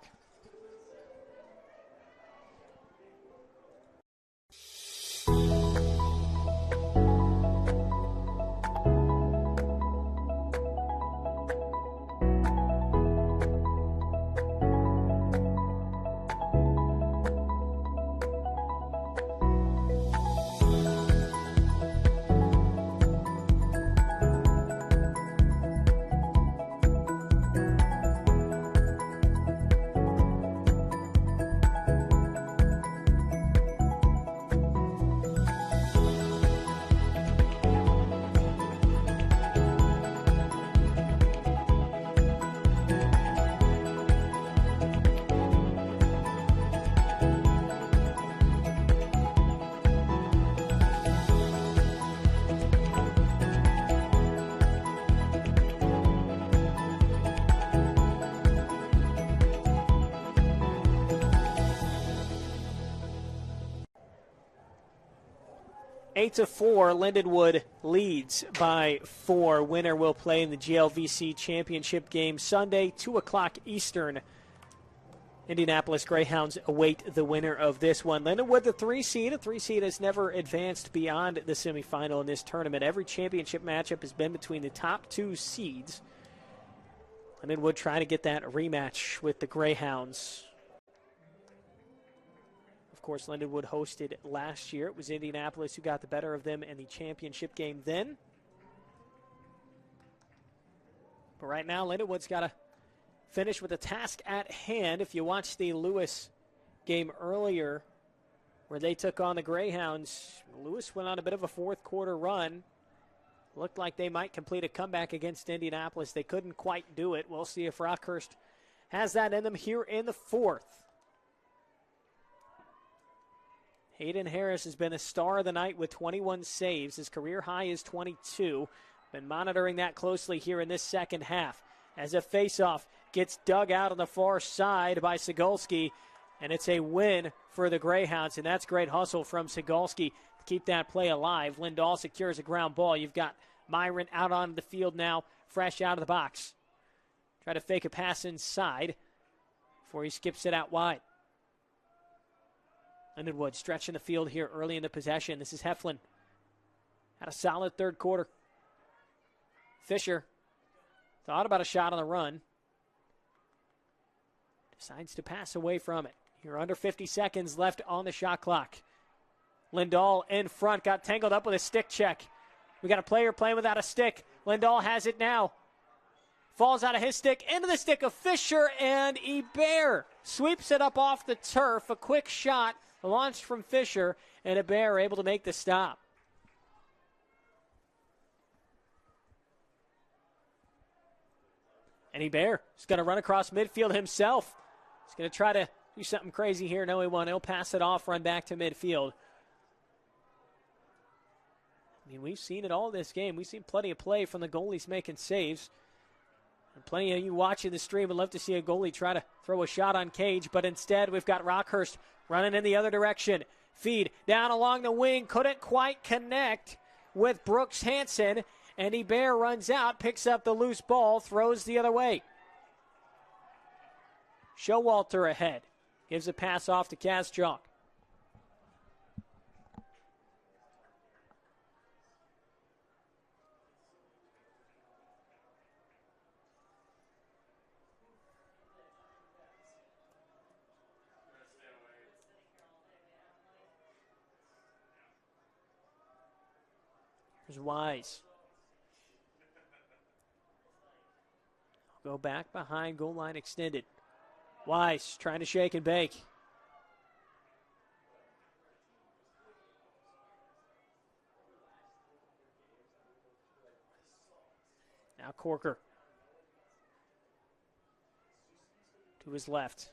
Eight to 4, Lindenwood leads by 4. Winner will play in the GLVC championship game Sunday, 2 o'clock Eastern. Indianapolis Greyhounds await the winner of this one. Lindenwood, the 3 seed. A 3 seed has never advanced beyond the semifinal in this tournament. Every championship matchup has been between the top 2 seeds. Lindenwood trying to get that rematch with the Greyhounds. Of course, Lindenwood hosted last year. It was Indianapolis who got the better of them in the championship game then. But right now, Lindenwood's got to finish with the task at hand. If you watched the Lewis game earlier where they took on the Greyhounds, Lewis went on a bit of a fourth quarter run. Looked like they might complete a comeback against Indianapolis. They couldn't quite do it. We'll see if Rockhurst has that in them here in the fourth. Hayden Harris has been a star of the night with 21 saves. His career high is 22. Been monitoring that closely here in this second half. As a faceoff, gets dug out on the far side by Cegulski, and it's a win for the Greyhounds, and that's great hustle from Cegulski to keep that play alive. Lindahl secures a ground ball. You've got Myron out onto the field now, fresh out of the box. Try to fake a pass inside before he skips it out wide. Lindenwood stretching the field here early in the possession. This is Heflin. Had a solid third quarter. Fisher thought about a shot on the run. Decides to pass away from it. You're under 50 seconds left on the shot clock. Lindahl in front, got tangled up with a stick check. We got a player playing without a stick. Lindahl has it now. Falls out of his stick into the stick of Fisher, and Hebert sweeps it up off the turf. A quick shot launched from Fisher, and Hebert able to make the stop. And Hebert is going to run across midfield himself. He's going to try to do something crazy here. No, he won't. He'll pass it off, run back to midfield. I mean, we've seen it all this game. We've seen plenty of play from the goalies making saves. And plenty of you watching the stream would love to see a goalie try to throw a shot on Cage, but instead we've got Rockhurst running in the other direction. Feed down along the wing, couldn't quite connect with Brooks Hansen, and Hebert runs out, picks up the loose ball, throws the other way. Showalter ahead, gives a pass off to Kaschuk. Here's Wise. Go back behind, goal line extended. Wise trying to shake and bake. Now Corker to his left.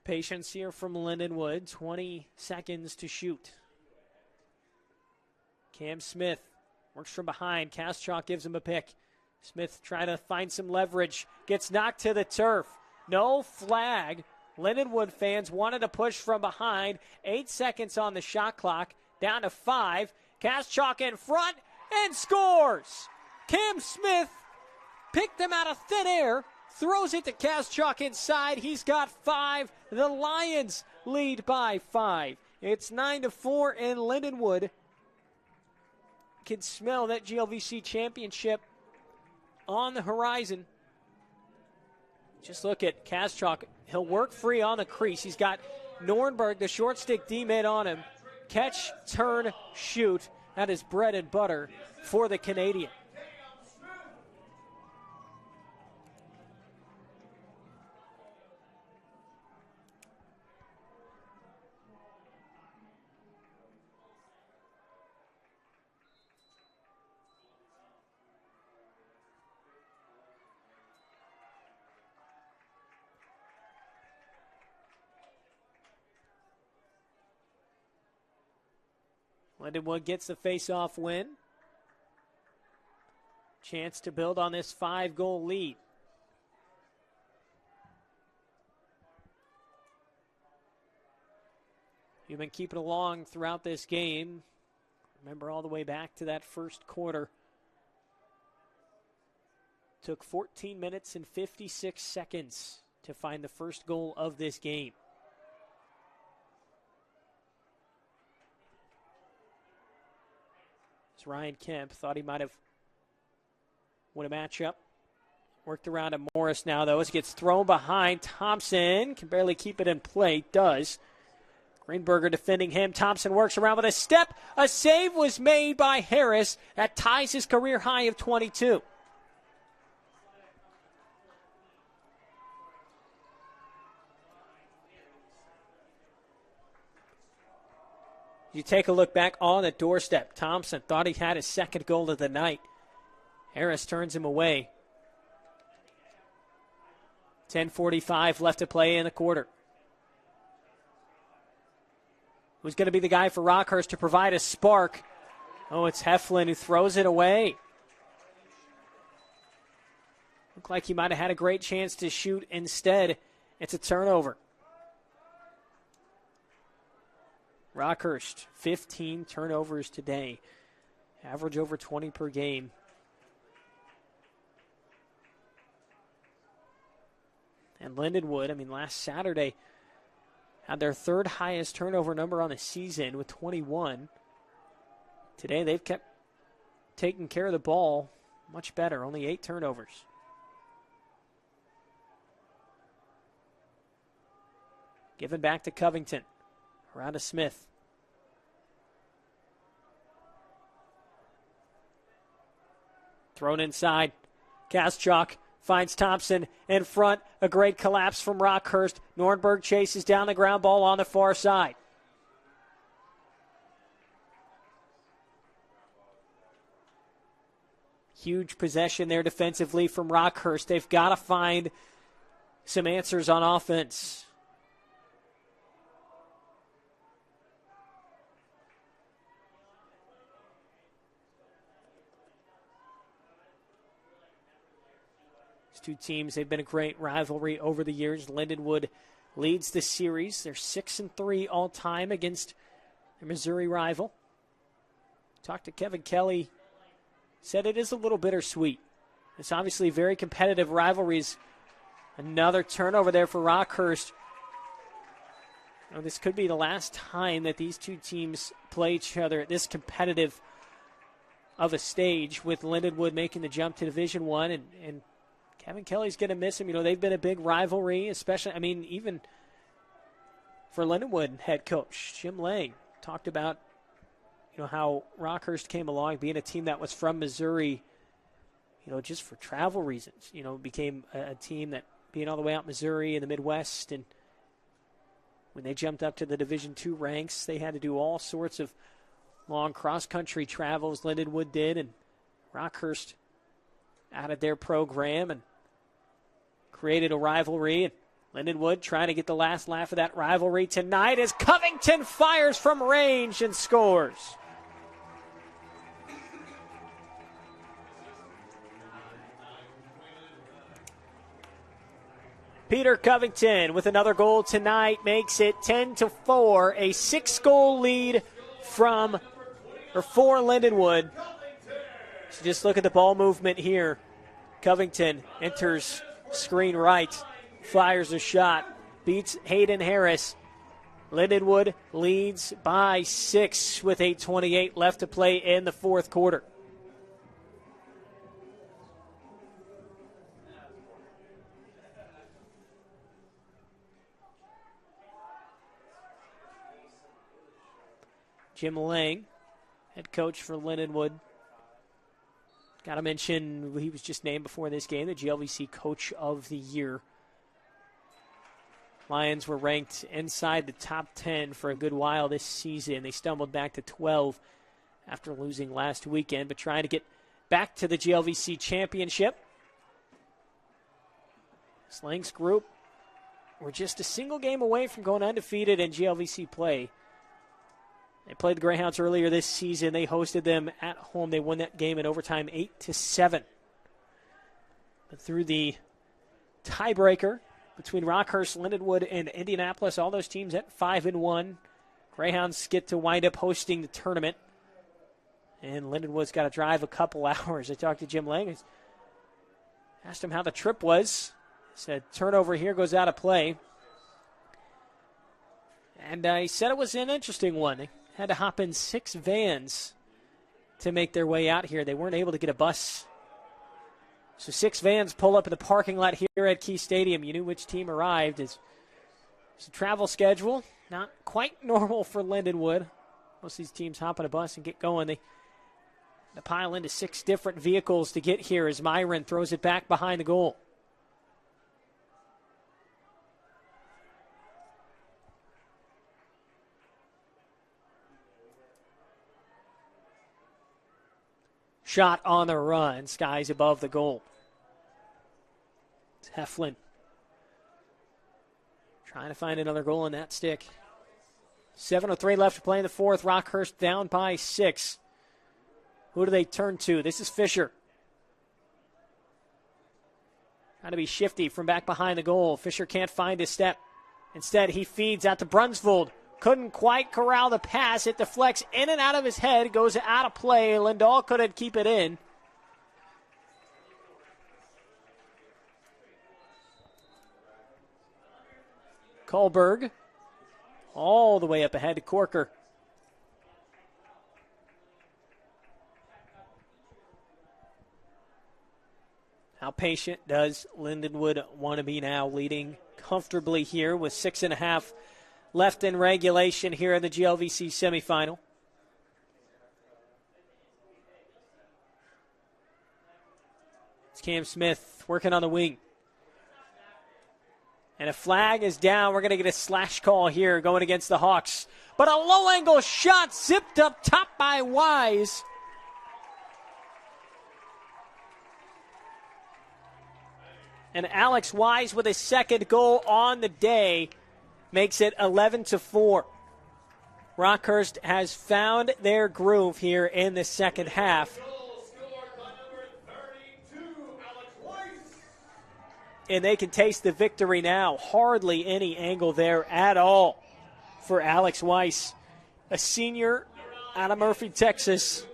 Patience here from Lindenwood. 20 seconds to shoot. Cam Smith works from behind. Kaschuk gives him a pick. Smith trying to find some leverage. Gets knocked to the turf. No flag. Lindenwood fans wanted to push from behind. 8 seconds on the shot clock. Down to 5. Kaschuk in front and scores. Cam Smith picked them out of thin air. Throws it to Kaschuk inside. He's got 5. The Lions lead by 5. It's 9-4, and Lindenwood can smell that GLVC championship on the horizon. Just look at Kaschuk. He'll work free on the crease. He's got Nornberg, the short stick D-mid on him. Catch, turn, shoot. That is bread and butter for the Canadian. Lindenwood gets the face-off win. Chance to build on this 5-goal lead. You've been keeping along throughout this game. Remember all the way back to that first quarter. Took 14 minutes and 56 seconds to find the first goal of this game. Ryan Kemp thought he might have won a matchup. Worked around to Morris now, though, as he gets thrown behind. Thompson can barely keep it in play. Does. Greenberger defending him. Thompson works around with a step. A save was made by Harris. That ties his career high of 22. You take a look back on the doorstep. Thompson thought he had his second goal of the night. Harris turns him away. 10:45 left to play in the quarter. Who's going to be the guy for Rockhurst to provide a spark? Oh, it's Heflin who throws it away. Looked like he might have had a great chance to shoot. Instead, it's a turnover. Rockhurst, 15 turnovers today. Average over 20 per game. And Lindenwood, last Saturday had their third highest turnover number on the season with 21. Today they've kept taking care of the ball much better, only 8 turnovers. Given back to Covington. Around to Smith. Thrown inside. Kaschuk finds Thompson in front. A great collapse from Rockhurst. Nordberg chases down the ground ball on the far side. Huge possession there defensively from Rockhurst. They've got to find some answers on offense. Two teams, they've been a great rivalry over the years. Lindenwood leads the series. They're 6-3 all time against their Missouri rival. Talked to Kevin Kelly, said it is a little bittersweet. It's obviously very competitive rivalries. Another turnover there for Rockhurst. This could be the last time that these two teams play each other at this competitive of a stage, with Lindenwood making the jump to Division I, and Kevin Kelly's going to miss him. They've been a big rivalry, especially, even for Lindenwood head coach Jim Lang talked about, how Rockhurst came along, being a team that was from Missouri, just for travel reasons. Became a team that, being all the way out Missouri in the Midwest, and when they jumped up to the Division II ranks, they had to do all sorts of long cross-country travels. Lindenwood did, and Rockhurst added their program and created a rivalry. And Lindenwood trying to get the last laugh of that rivalry tonight as Covington fires from range and scores. Peter Covington with another goal tonight makes it 10-4, a 6-goal lead for Lindenwood. So just look at the ball movement here. Covington enters screen right, fires a shot, beats Hayden Harris. Lindenwood leads by 6 with 8:28 left to play in the fourth quarter. Jim Lang, head coach for Lindenwood. Got to mention, he was just named before this game the GLVC Coach of the Year. Lions were ranked inside the top 10 for a good while this season. They stumbled back to 12 after losing last weekend, but trying to get back to the GLVC Championship. Slang's group were just a single game away from going undefeated in GLVC play. They played the Greyhounds earlier this season. They hosted them at home. They won that game in overtime 8-7. But through the tiebreaker between Rockhurst, Lindenwood, and Indianapolis, all those teams at 5-1. Greyhounds get to wind up hosting the tournament. And Lindenwood's got to drive a couple hours. I talked to Jim Lang. Asked him how the trip was. Said turnover here goes out of play. And he said it was an interesting one. They had to hop in 6 vans to make their way out here. They weren't able to get a bus. So 6 vans pull up in the parking lot here at Key Stadium. You knew which team arrived. It's a travel schedule, not quite normal for Lindenwood. Most of these teams hop on a bus and get going. They pile into 6 different vehicles to get here as Myron throws it back behind the goal. Shot on the run, skies above the goal. It's Heflin trying to find another goal in that stick. 7:03 left to play in the fourth. Rockhurst down by 6. Who do they turn to? This is Fisher. Trying to be shifty from back behind the goal. Fisher can't find his step. Instead, he feeds out to Brunsvold. Couldn't quite corral the pass. It deflects in and out of his head. Goes out of play. Lindahl couldn't keep it in. Kohlberg all the way up ahead to Corker. How patient does Lindenwood want to be now, leading comfortably here with 6.5 left in regulation here in the GLVC semifinal. It's Cam Smith working on the wing. And a flag is down. We're going to get a slash call here going against the Hawks. But a low-angle shot zipped up top by Wise. And Alex Wise with his second goal on the day makes it 11-4. Rockhurst has found their groove here in the second half. And they can taste the victory now. Hardly any angle there at all for Alex Weiss, a senior out of Murphy, Texas.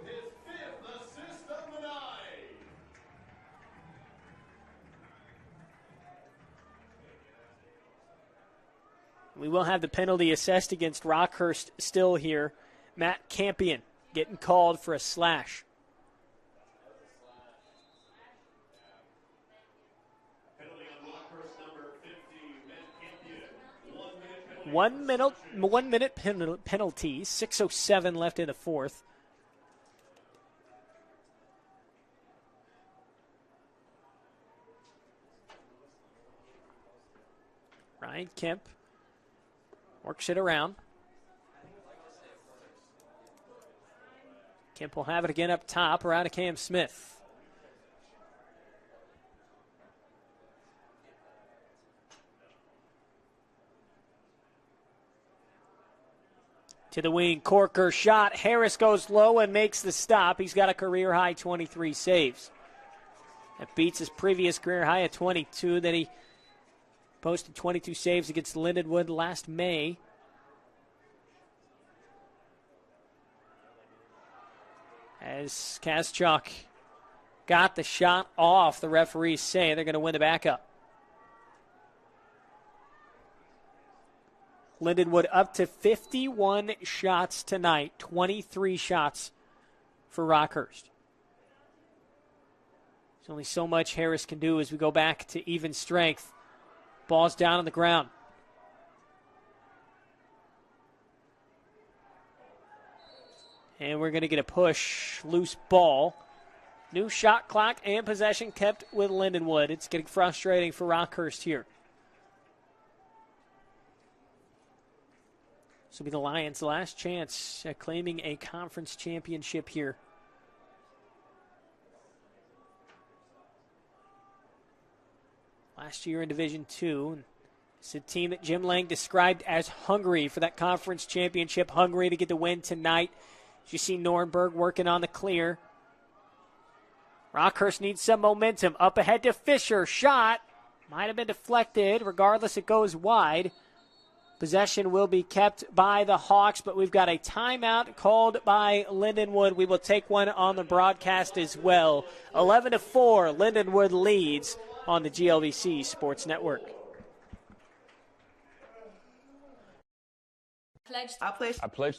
We will have the penalty assessed against Rockhurst still here. Matt Campion getting called for a slash. One minute penalty, 6:07 left in the fourth. Ryan Kemp works it around. Kemp will have it again up top, around to Cam Smith. To the wing, Corker shot. Harris goes low and makes the stop. He's got a career-high 23 saves. That beats his previous career high of 22 that he posted 22 saves against Lindenwood last May. As Kaschuk got the shot off, the referees say they're going to win the backup. Lindenwood up to 51 shots tonight, 23 shots for Rockhurst. There's only so much Harris can do as we go back to even strength. Ball's down on the ground. And we're going to get a push, loose ball. New shot clock and possession kept with Lindenwood. It's getting frustrating for Rockhurst here. This will be the Lions' last chance at claiming a conference championship here. Last year in Division II, it's a team that Jim Lang described as hungry for that conference championship, hungry to get the win tonight. As you see Nornberg working on the clear. Rockhurst needs some momentum. Up ahead to Fisher. Shot. Might have been deflected. Regardless, it goes wide. Possession will be kept by the Hawks, but we've got a timeout called by Lindenwood. We will take one on the broadcast as well. 11-4, Lindenwood leads on the GLVC Sports Network.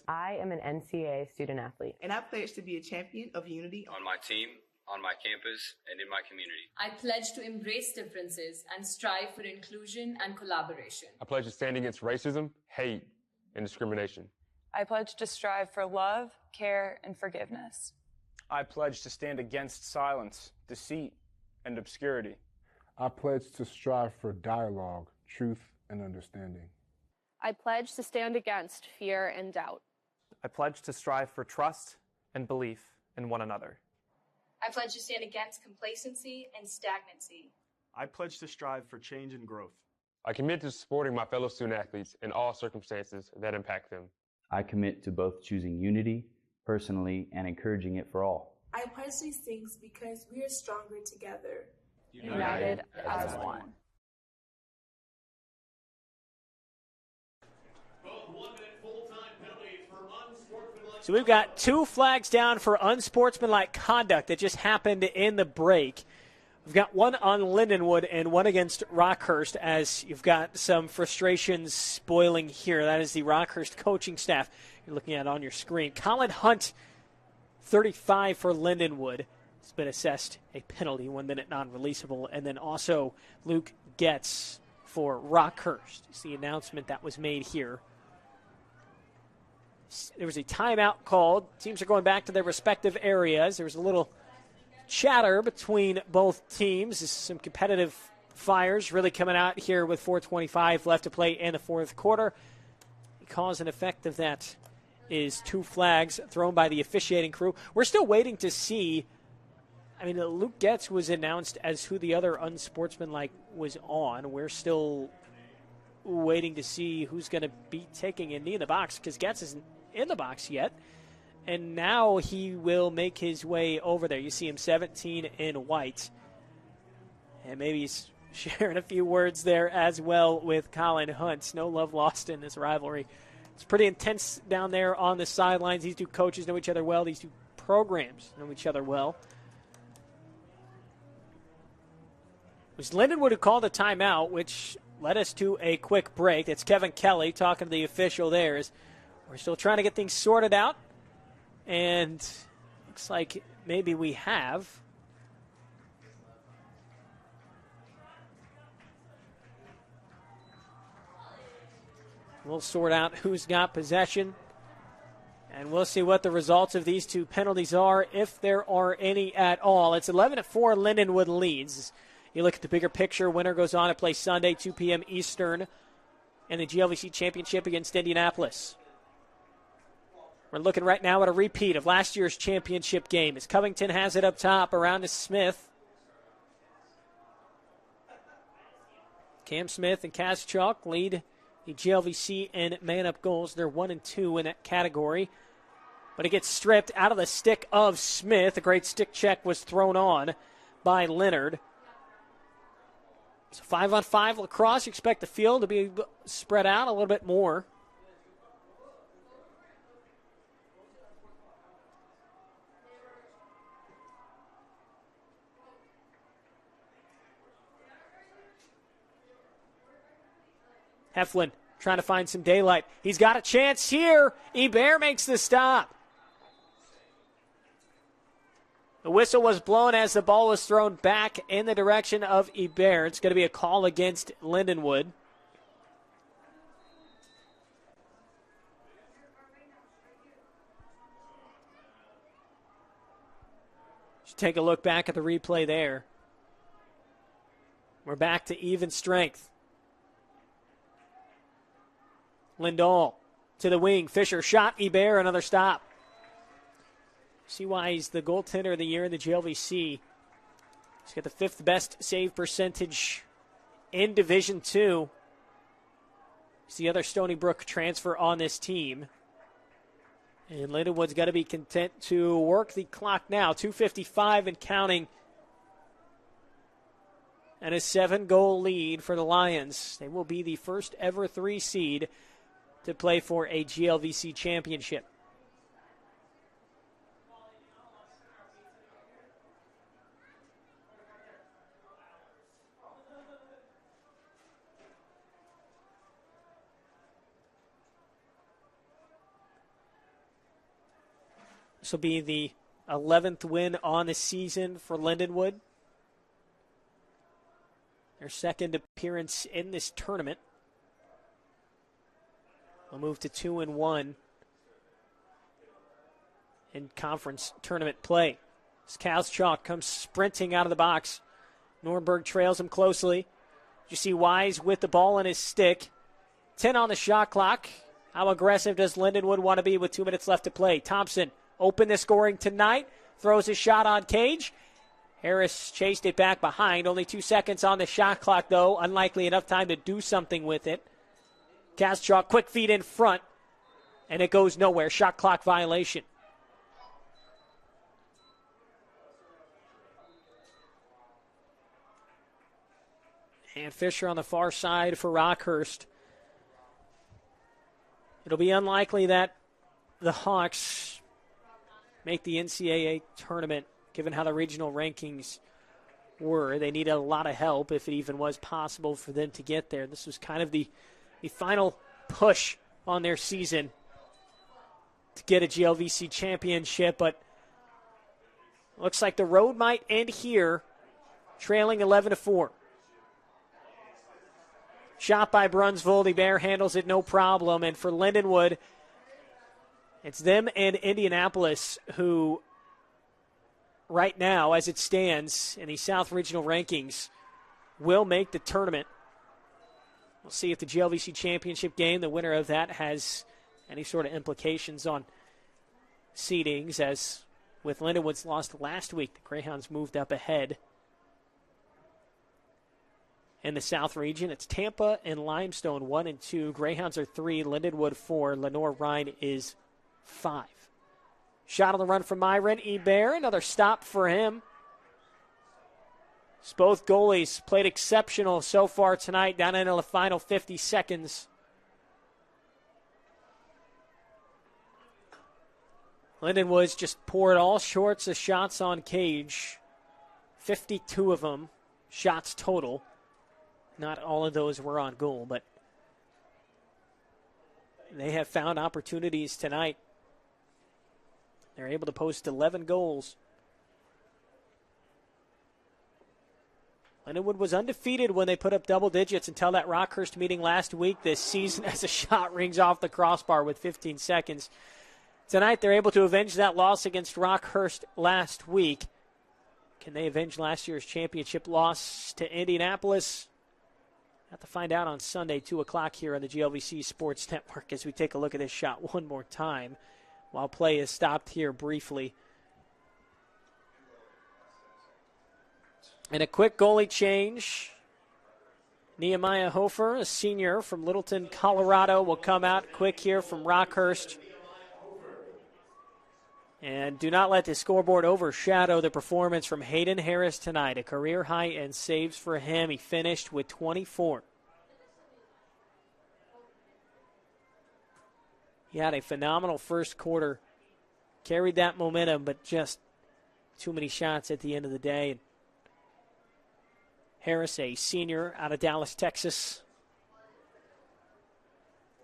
I am an NCAA student athlete. And I pledge to be a champion of unity on my team, on my campus, and in my community. I pledge to embrace differences and strive for inclusion and collaboration. I pledge to stand against racism, hate, and discrimination. I pledge to strive for love, care, and forgiveness. I pledge to stand against silence, deceit, and obscurity. I pledge to strive for dialogue, truth, and understanding. I pledge to stand against fear and doubt. I pledge to strive for trust and belief in one another. I pledge to stand against complacency and stagnancy. I pledge to strive for change and growth. I commit to supporting my fellow student athletes in all circumstances that impact them. I commit to both choosing unity personally and encouraging it for all. I pledge these things because we are stronger together. united as one. So we've got 2 flags down for unsportsmanlike conduct that just happened in the break. We've got one on Lindenwood and one against Rockhurst, as you've got some frustrations boiling here. That is the Rockhurst coaching staff you're looking at on your screen. Colin Hunt, 35 for Lindenwood, has been assessed a penalty, 1 minute non-releasable. And then also Luke Getz for Rockhurst. It's the announcement that was made here. There was a timeout called. Teams are going back to their respective areas. There was a little chatter between both teams. This is some competitive fires really coming out here with 4:25 left to play in the fourth quarter. The cause and effect of that is 2 flags thrown by the officiating crew. We're still waiting to see. I mean, Luke Getz was announced as who the other unsportsmanlike was on. We're still waiting to see who's going to be taking a knee in the box, because Getz isn't in the box yet. And now he will make his way over there. You see him 17 in white. And maybe he's sharing a few words there as well with Colin Hunt. No love lost in this rivalry. It's pretty intense down there on the sidelines. These 2 coaches know each other well. These 2 programs know each other well. It was Lindenwood who called a timeout, which led us to a quick break. That's Kevin Kelly talking to the official there. As we're still trying to get things sorted out. And looks like maybe we have. We'll sort out who's got possession. And we'll see what the results of these 2 penalties are, if there are any at all. It's 11-4, Lindenwood leads. You look at the bigger picture, winner goes on to play Sunday, 2 p.m. Eastern, in the GLVC Championship against Indianapolis. We're looking right now at a repeat of last year's championship game, as Covington has it up top around to Smith. Cam Smith and Kaz Chalk lead the GLVC in man-up goals. They're 1 and 2 in that category. But it gets stripped out of the stick of Smith. A great stick check was thrown on by Leonard. So 5-on-5 lacrosse. You expect the field to be spread out a little bit more. Heflin trying to find some daylight. He's got a chance here. Hebert makes the stop. The whistle was blown as the ball was thrown back in the direction of Hebert. It's going to be a call against Lindenwood. Just take a look back at the replay there. We're back to even strength. Lindahl to the wing. Fisher shot. Hebert, another stop. See why he's the goaltender of the year in the GLVC. He's got the 5th best save percentage in Division II. He's the other Stony Brook transfer on this team. And Lindenwood's got to be content to work the clock now. 2:55 and counting. And a 7-goal lead for the Lions. They will be the first ever 3 seed to play for a GLVC championship. This will be the 11th win on the season for Lindenwood. Their 2nd appearance in this tournament. They'll move to 2-1 in conference tournament play. As Chalk comes sprinting out of the box. Nordberg trails him closely. You see Wise with the ball in his stick. 10 on the shot clock. How aggressive does Lindenwood want to be with 2 minutes left to play? Thompson open the scoring tonight. Throws his shot on cage. Harris chased it back behind. Only 2 seconds on the shot clock, though. Unlikely enough time to do something with it. Kaschuk, quick feed in front, and it goes nowhere. Shot clock violation. And Fisher on the far side for Rockhurst. It'll be unlikely that the Hawks make the NCAA tournament, given how the regional rankings were. They needed a lot of help if it even was possible for them to get there. This was kind of the final push on their season to get a GLVC championship, but looks like the road might end here, trailing 11-4. Shot by Brunsvold. Bear handles it no problem. And for Lindenwood, it's them and Indianapolis who, right now, as it stands in the South Regional rankings, will make the tournament. We'll see if the GLVC championship game, the winner of that, has any sort of implications on seedings, as with Lindenwood's loss last week, the Greyhounds moved up ahead. In the South region, it's Tampa and Limestone 1 and 2. Greyhounds are 3, Lindenwood 4, Lenore-Rhine is 5. Shot on the run from Myron Hebert, another stop for him. Both goalies played exceptional so far tonight, down into the final 50 seconds. Lindenwood's just poured all sorts of shots on cage. 52 of them, shots total. Not all of those were on goal, but they have found opportunities tonight. They're able to post 11 goals. Lindenwood was undefeated when they put up double digits until that Rockhurst meeting last week this season, as a shot rings off the crossbar with 15 seconds. Tonight they're able to avenge that loss against Rockhurst last week. Can they avenge last year's championship loss to Indianapolis? Have to find out on Sunday, 2 o'clock here on the GLVC Sports Network, as we take a look at this shot one more time while play is stopped here briefly. And a quick goalie change. Nehemiah Hofer, a senior from Littleton, Colorado, will come out quick here from Rockhurst. And do not let the scoreboard overshadow the performance from Hayden Harris tonight. A career high in saves for him. He finished with 24. He had a phenomenal first quarter. Carried that momentum, but just too many shots at the end of the day. Harris, a senior out of Dallas, Texas.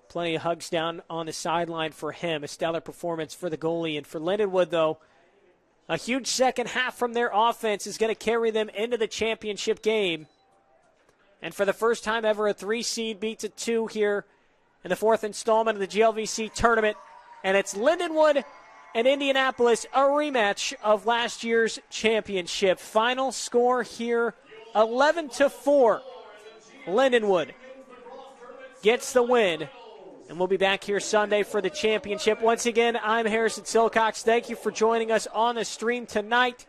Plenty of hugs down on the sideline for him. A stellar performance for the goalie. And for Lindenwood, though, a huge second half from their offense is going to carry them into the championship game. And for the first time ever, a 3-seed beats a 2 here in the 4th installment of the GLVC tournament. And it's Lindenwood and Indianapolis, a rematch of last year's championship. Final score here, 11-4. Lindenwood gets the win. And we'll be back here Sunday for the championship. Once again, I'm Harrison Silcox. Thank you for joining us on the stream tonight.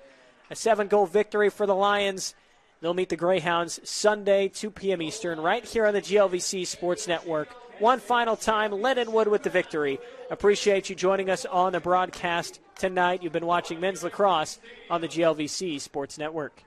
A 7-goal victory for the Lions. They'll meet the Greyhounds Sunday, 2 p.m. Eastern, right here on the GLVC Sports Network. One final time, Lindenwood with the victory. Appreciate you joining us on the broadcast tonight. You've been watching men's lacrosse on the GLVC Sports Network.